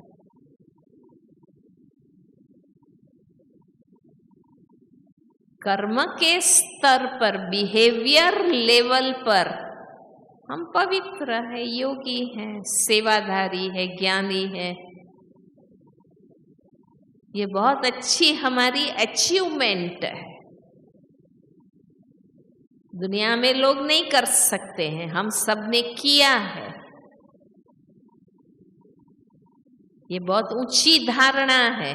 Speaker 1: कर्म के स्तर पर, बिहेवियर लेवल पर हम पवित्र है, योगी हैं, सेवाधारी है, ज्ञानी है। ये बहुत अच्छी हमारी अचीवमेंट है। दुनिया में लोग नहीं कर सकते हैं, हम सब ने किया है। ये बहुत ऊंची धारणा है।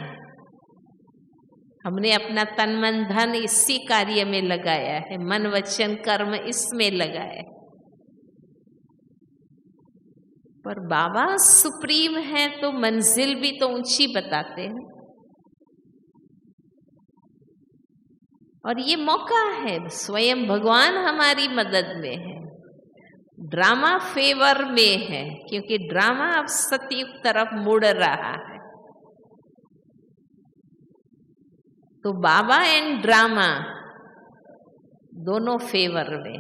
Speaker 1: हमने अपना तन मन धन इसी कार्य में लगाया है, मन वचन कर्म इसमें लगाया है। पर बाबा सुप्रीम है तो मंजिल भी तो ऊंची बताते हैं। और ये मौका है, स्वयं भगवान हमारी मदद में है। ड्रामा फेवर में है क्योंकि ड्रामा अब सतयुग तरफ मुड़ रहा है। तो बाबा एंड ड्रामा दोनों फेवर में।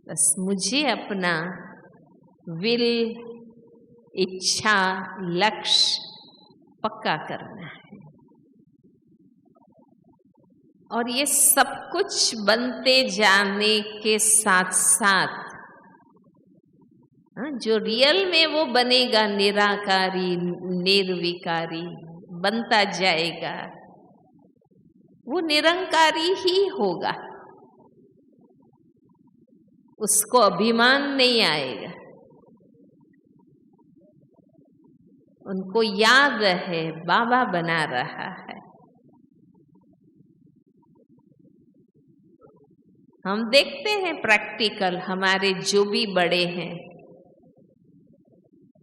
Speaker 1: बस मुझे अपना विल, इच्छा, लक्ष्य पक्का करना है। और ये सब कुछ बनते जाने के साथ साथ जो रियल में वो बनेगा, निराकारी, निर्विकारी बनता जाएगा, वो निरंकारी ही होगा। उसको अभिमान नहीं आएगा। उनको याद है बाबा बना रहा है। हम देखते हैं प्रैक्टिकल, हमारे जो भी बड़े हैं,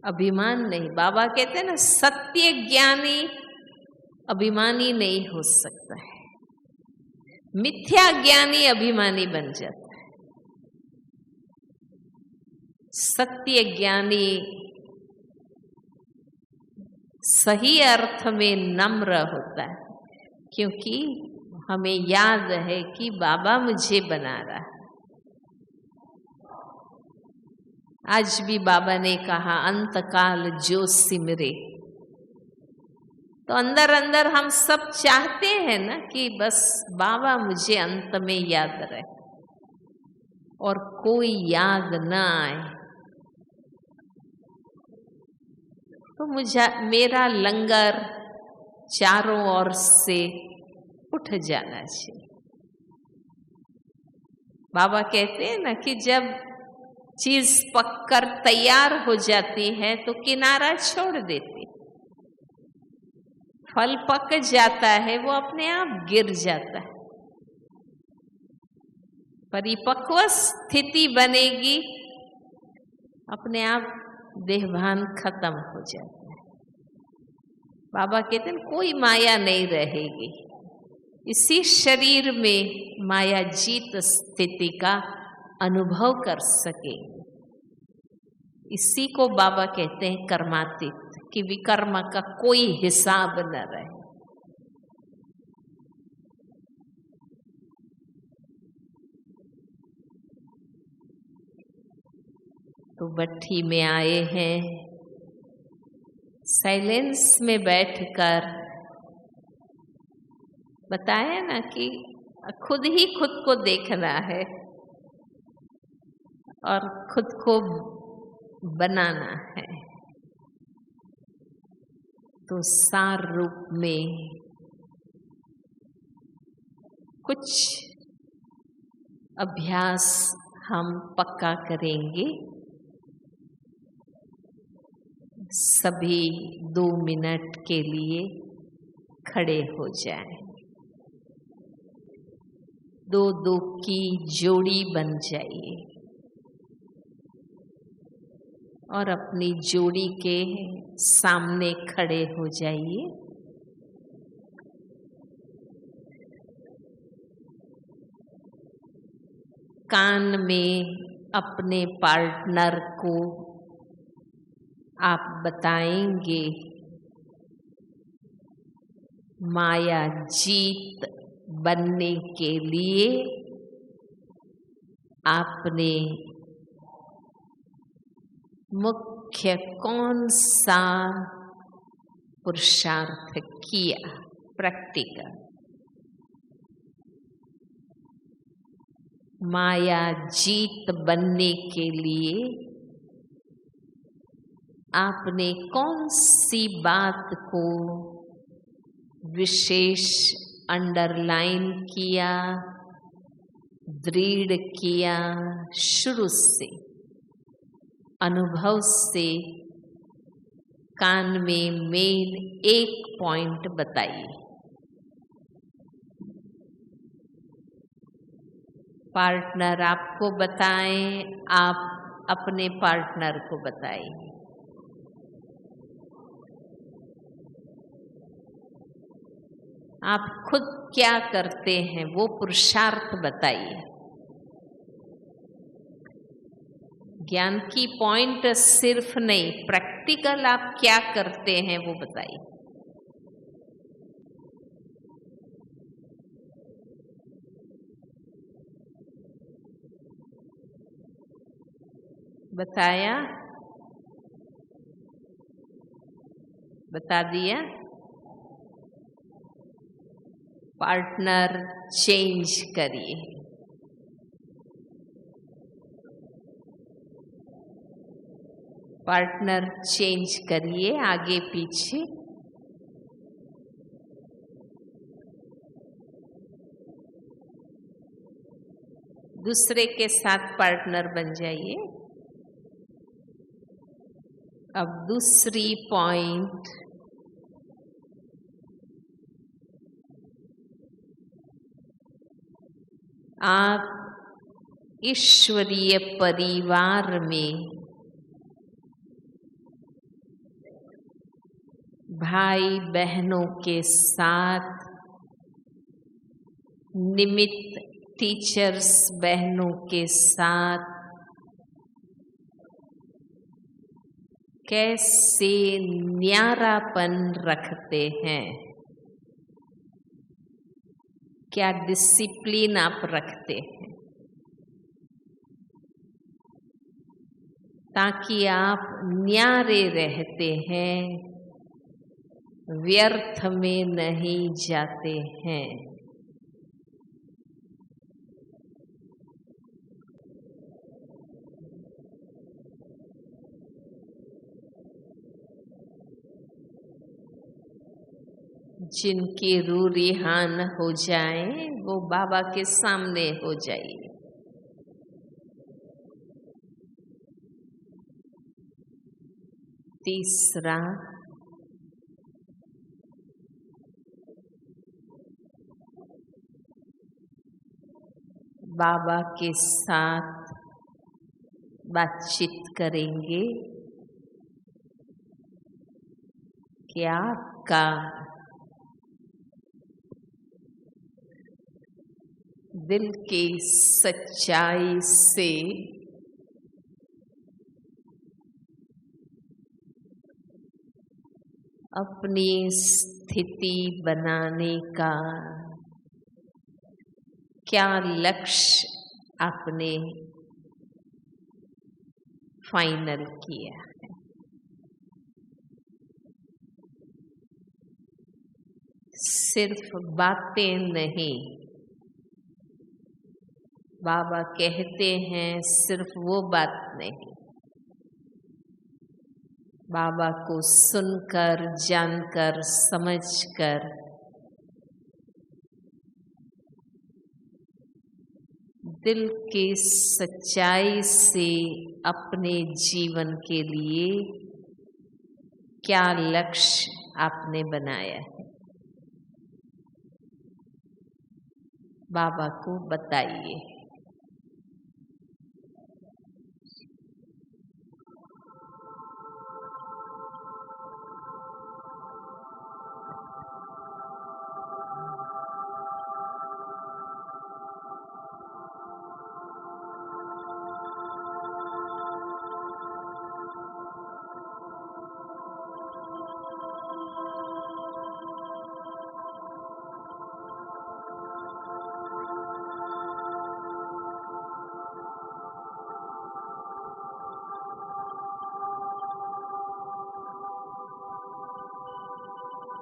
Speaker 1: अभिमान नहीं। बाबा कहते हैं ना, सत्य ज्ञानी अभिमानी नहीं हो सकता है, मिथ्या ज्ञानी अभिमानी बन जाता है। सत्य ज्ञानी सही अर्थ में नम्र होता है, क्योंकि हमें याद है कि बाबा मुझे बना रहा है। आज भी बाबा ने कहा, अंतकाल जो सिमरे। तो अंदर अंदर हम सब चाहते हैं ना कि बस बाबा मुझे अंत में याद रहे और कोई याद ना आए। तो मेरा लंगर चारों ओर से उठ जाना चाहिए। बाबा कहते हैं ना कि जब चीज पककर तैयार हो जाती है तो किनारा छोड़ देती। फल पक जाता है, वो अपने आप गिर जाता है। परिपक्व स्थिति बनेगी, अपने आप देहभान खत्म हो जाता है। बाबा कहते हैं कोई माया नहीं रहेगी। इसी शरीर में माया जीत स्थिति का अनुभव कर सकेंगे। इसी को बाबा कहते हैं कर्मातीत, कि विकर्म का कोई हिसाब न रहे। तो भट्ठी में आए हैं, साइलेंस में बैठकर बताया ना कि खुद ही खुद को देखना है और खुद को बनाना है। तो सार रूप में कुछ अभ्यास हम पक्का करेंगे। सभी 2 मिनट के लिए खड़े हो जाएं। 2-2 की जोड़ी बन जाइए। और अपनी जोड़ी के सामने खड़े हो जाइए। कान में अपने पार्टनर को आप बताएंगे, माया जीत बनने के लिए आपने मुख्य कौन सा पुरुषार्थ किया, प्रैक्टिकल। माया जीत बनने के लिए आपने कौन सी बात को विशेष अंडरलाइन किया, दृढ़ किया, शुरू से अनुभव से कान में मेन एक पॉइंट बताइए। पार्टनर आपको बताएं, आप अपने पार्टनर को बताइए। आप खुद क्या करते हैं वो पुरुषार्थ बताइए। ज्ञान की पॉइंट सिर्फ नहीं, प्रैक्टिकल आप क्या करते हैं वो बताइए। बताया? बता दिया? पार्टनर चेंज करिए। पार्टनर चेंज करिए, आगे पीछे। दूसरे के साथ पार्टनर बन जाइए। अब दूसरी पॉइंट, आप ईश्वरीय परिवार में भाई बहनों के साथ, निमित्त टीचर्स बहनों के साथ कैसे न्यारापन रखते हैं, क्या डिसिप्लिन आप रखते हैं, ताकि आप न्यारे रहते हैं, व्यर्थ में नहीं जाते हैं। जिनकी रूह रिहान हो जाए वो बाबा के सामने हो जाइए। तीसरा, बाबा के साथ बातचीत करेंगे कि आपका दिल की सच्चाई से अपनी स्थिति बनाने का क्या लक्ष्य आपने फाइनल किया है। सिर्फ बातें नहीं, बाबा कहते हैं सिर्फ वो बात नहीं, बाबा को सुनकर, जानकर, समझकर दिल की सच्चाई से अपने जीवन के लिए क्या लक्ष्य आपने बनाया है, बाबा को बताइए।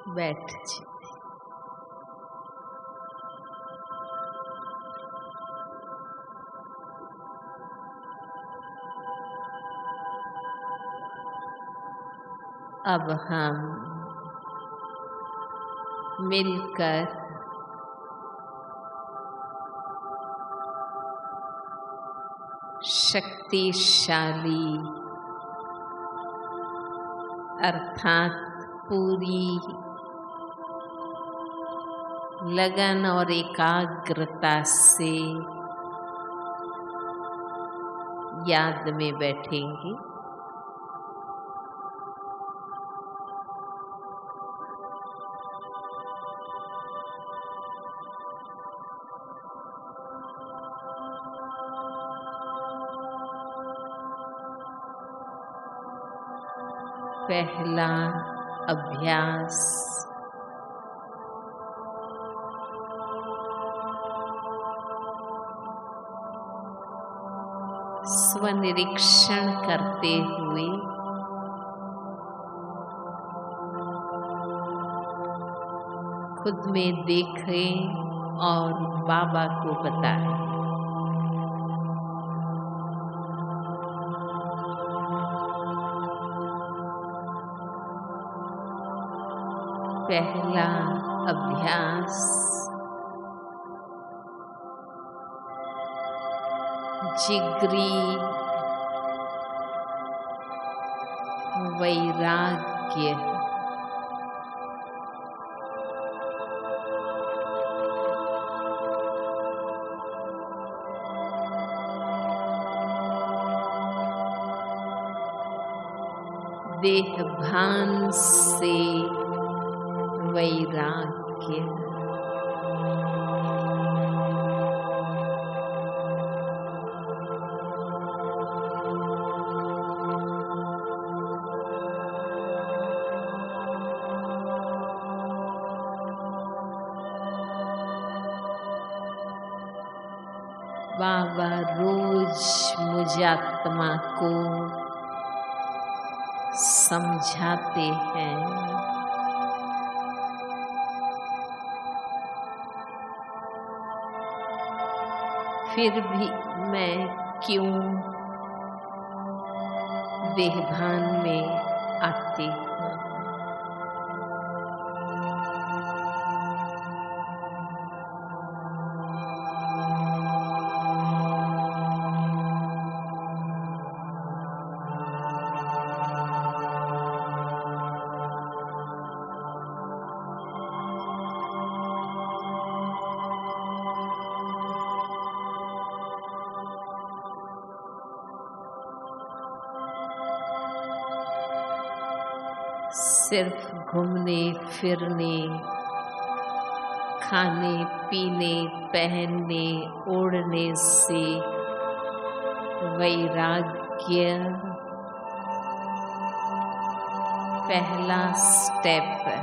Speaker 1: बैठ जाए। अब हम मिलकर शक्तिशाली अर्थात पूरी लगन और एकाग्रता से याद में बैठेंगे। पहला अभ्यास स्वनिरीक्षण करते हुए खुद में देखें और बाबा को बताएं। पहला अभ्यास जिगरी वैराग्य देहभान से वैराग्य बाबा रोज मुझ आत्मा को समझाते हैं फिर भी मैं क्यों देहभान में आती हूँ। सिर्फ घूमने फिरने, खाने पीने, पहनने ओढ़ने से वैराग्य पहला स्टेप है।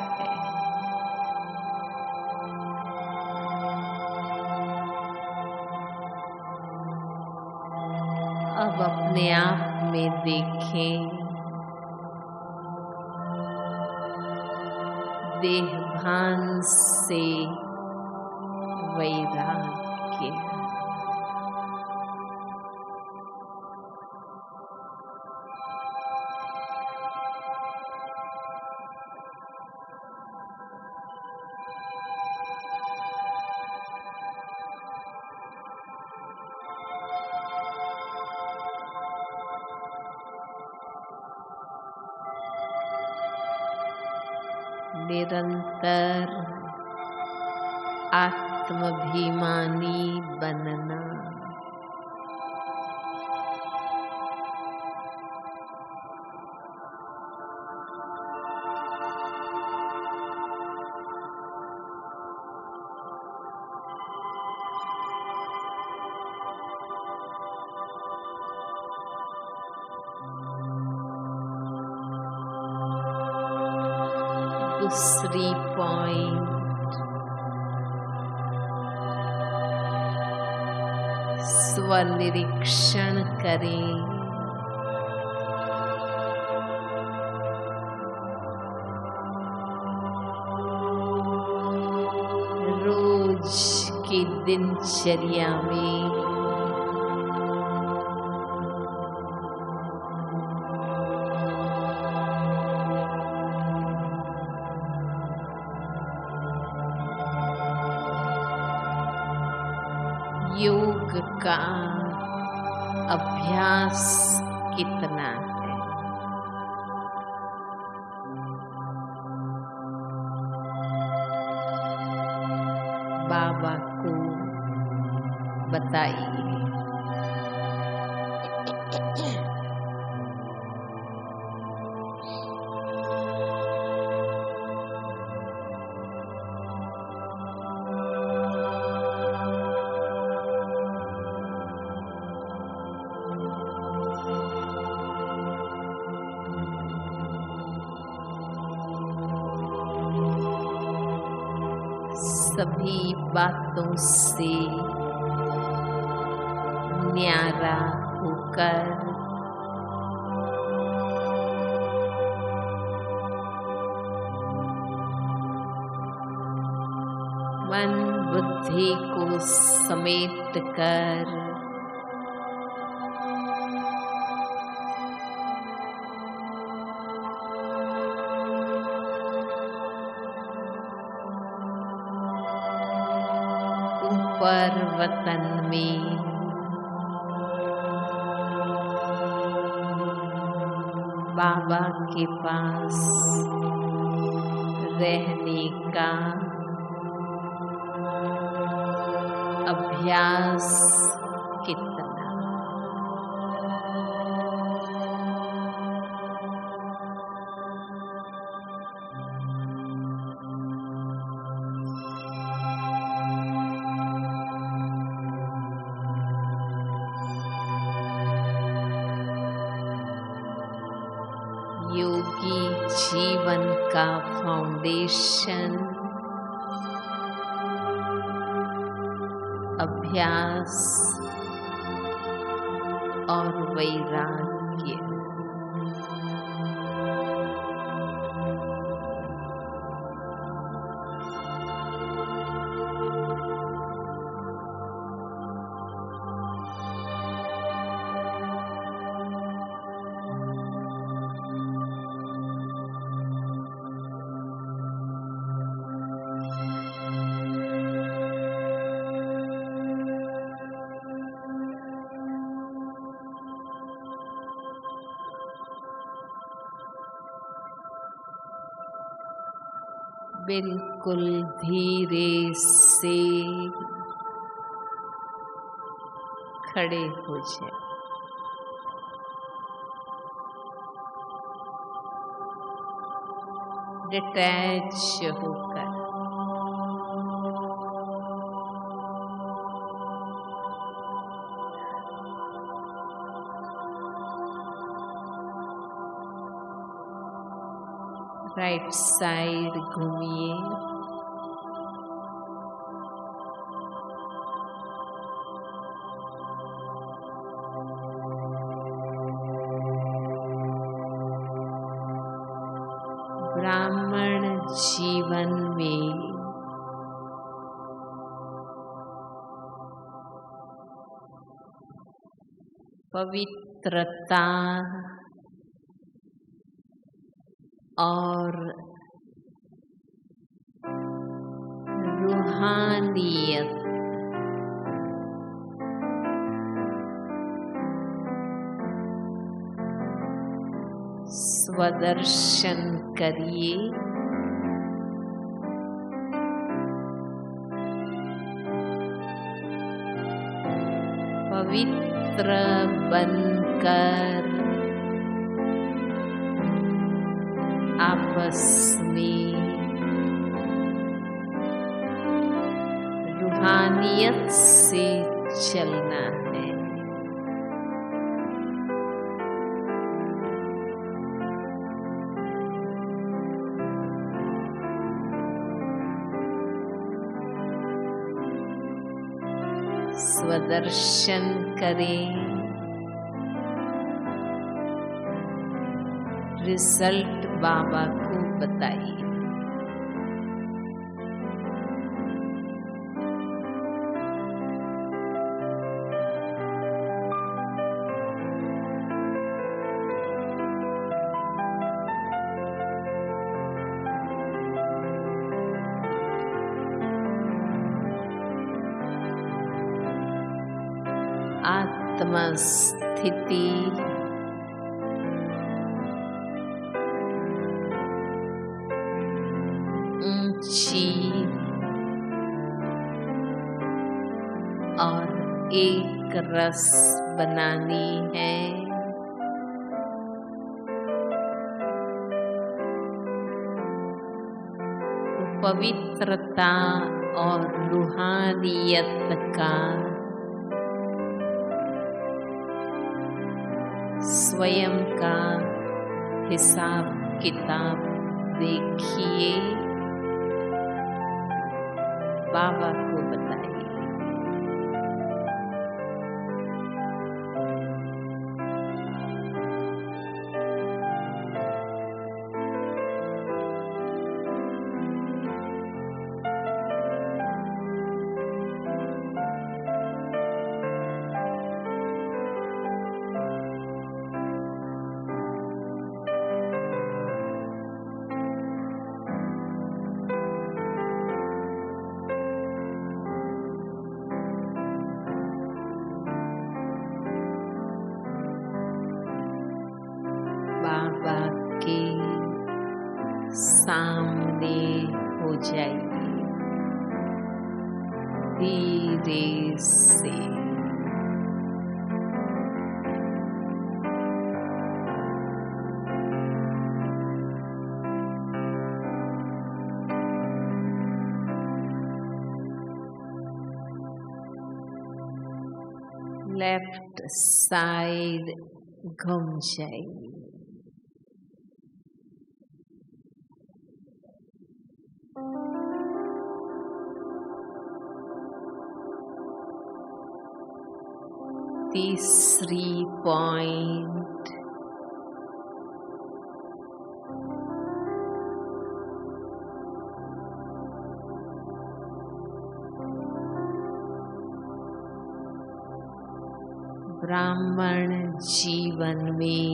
Speaker 1: अब अपने आप में देखें, देहभान से वैराग्य निरंतर आत्माभिमानी बनना। दूसरी पॉइंट, स्वनिरीक्षण करें। रोज की दिनचर्या में योग का अभ्यास कितना है। बाबा को बताइए। सभी बातों से न्यारा होकर मन बुद्धि को समेट कर ऊपर वतन में बाबा के पास रहने का अभ्यास कितना। योगी जीवन का फाउंडेशन अभ्यास और वैराग्य। बिल्कुल धीरे से खड़े हो जाए। डिटैच होकर राइट साइड घूमिए। ब्राह्मण जीवन में पवित्रता और रूहानियत स्वदर्शन करिए। पवित्र बनकर आपस में रूहानियत से चलना है। स्वदर्शन करें। रिजल्ट बाबा को बताइए। आत्मस्थिति ऊंची और एक रस बनानी है। पवित्रता और रूहानियत का स्वयं का हिसाब किताब देखिए, बाबा को बताइए। बाबा के सामने हो जाइए धीरे से। लेफ्ट साइड घूम जाइए। तीसरी पॉइंट, ब्राह्मण जीवन में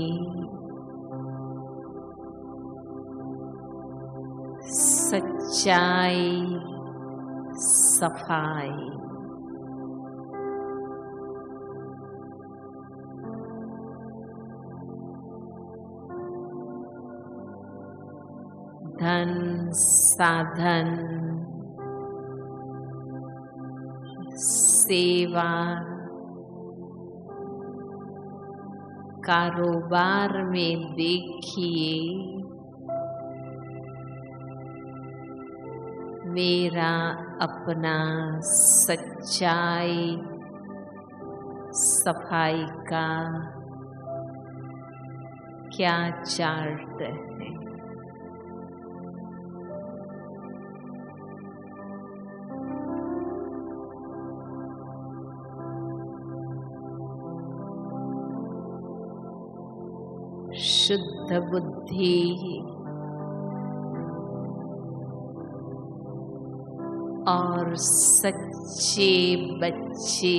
Speaker 1: सच्चाई, सफाई, धन साधन, सेवा, कारोबार में देखिए मेरा अपना सच्चाई, सफाई का क्या चार्ट है। शुद्ध बुद्धि और सच्चे बच्चे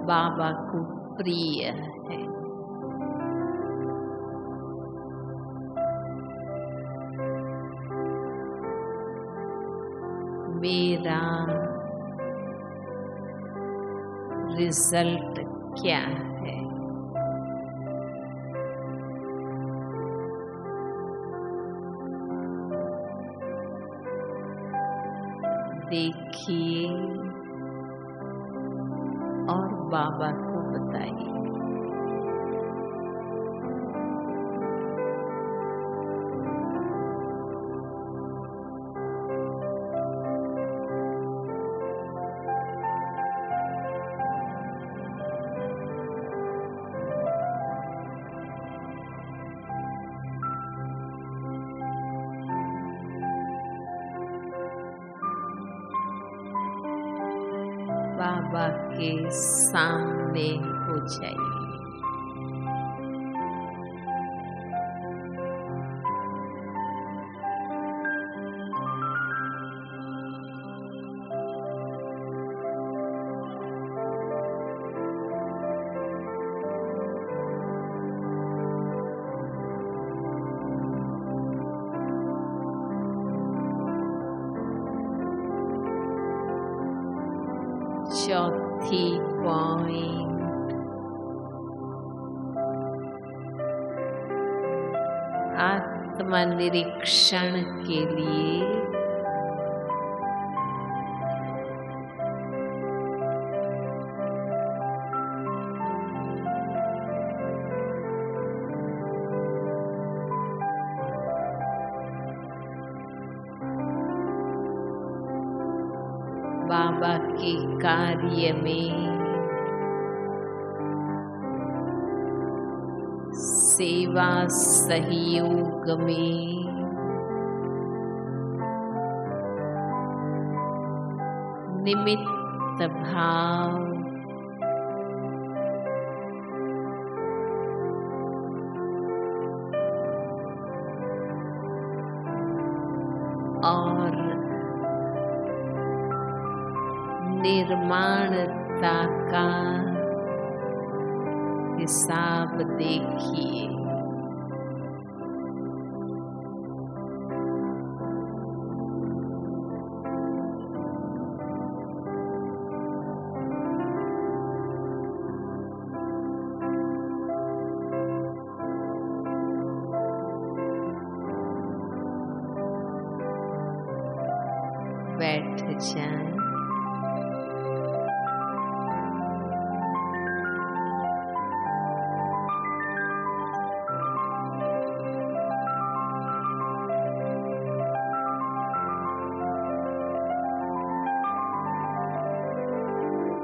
Speaker 1: बाबा को प्रिय है। मेरा रिजल्ट क्या है। देखिए और बाबा को बताइए। बाबा के सामने हो जाइए। चौथी पॉइंट। आत्मनिरीक्षण के लिए बाबा के कार्य में सेवा सहयोग में निमित्त भाव और निर्माणता का हिसाब देखिए। बैठ जाएं।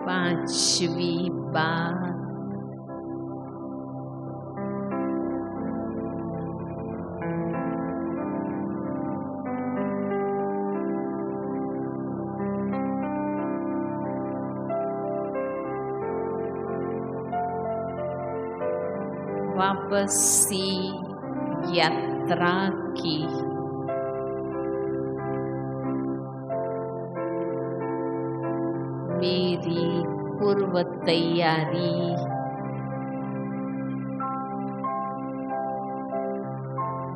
Speaker 1: पांचवी बात, वापसी यात्रा की मेरी पूर्व तैयारी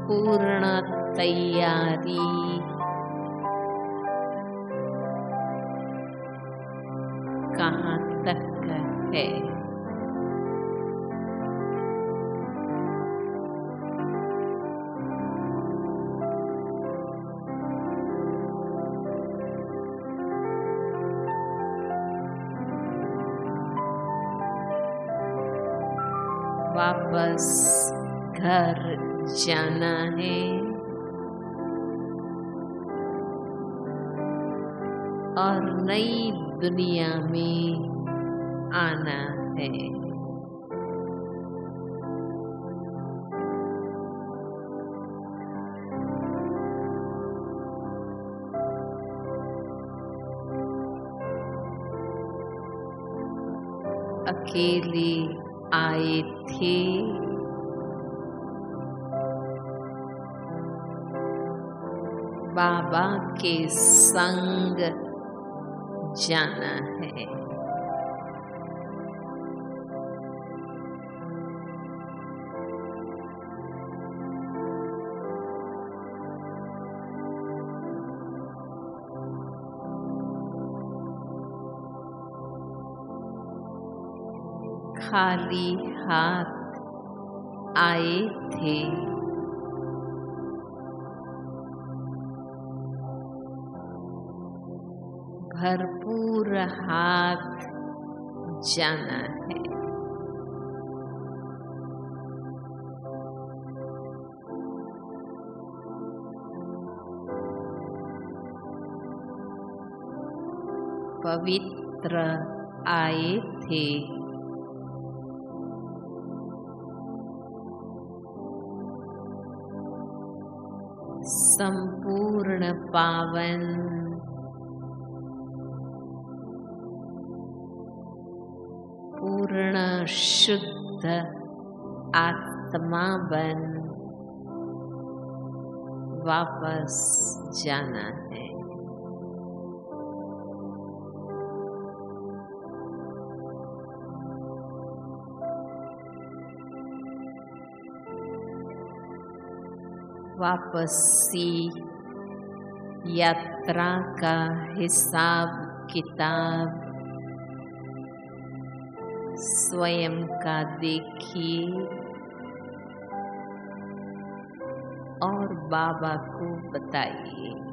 Speaker 1: पूर्ण तैयारी कहाँ तक है। वापस घर जाना है और नई दुनिया में आना है। अकेले आए थे, बाबा के संग जाना है। खाली हाथ आए थे, भरपूर हाथ जाना है। पवित्र आए थे, संपूर्ण पावन पूर्ण शुद्ध आत्मा बन वापस जाना है। वापसी यात्रा का हिसाब किताब स्वयं का देखिए और बाबा को बताइए।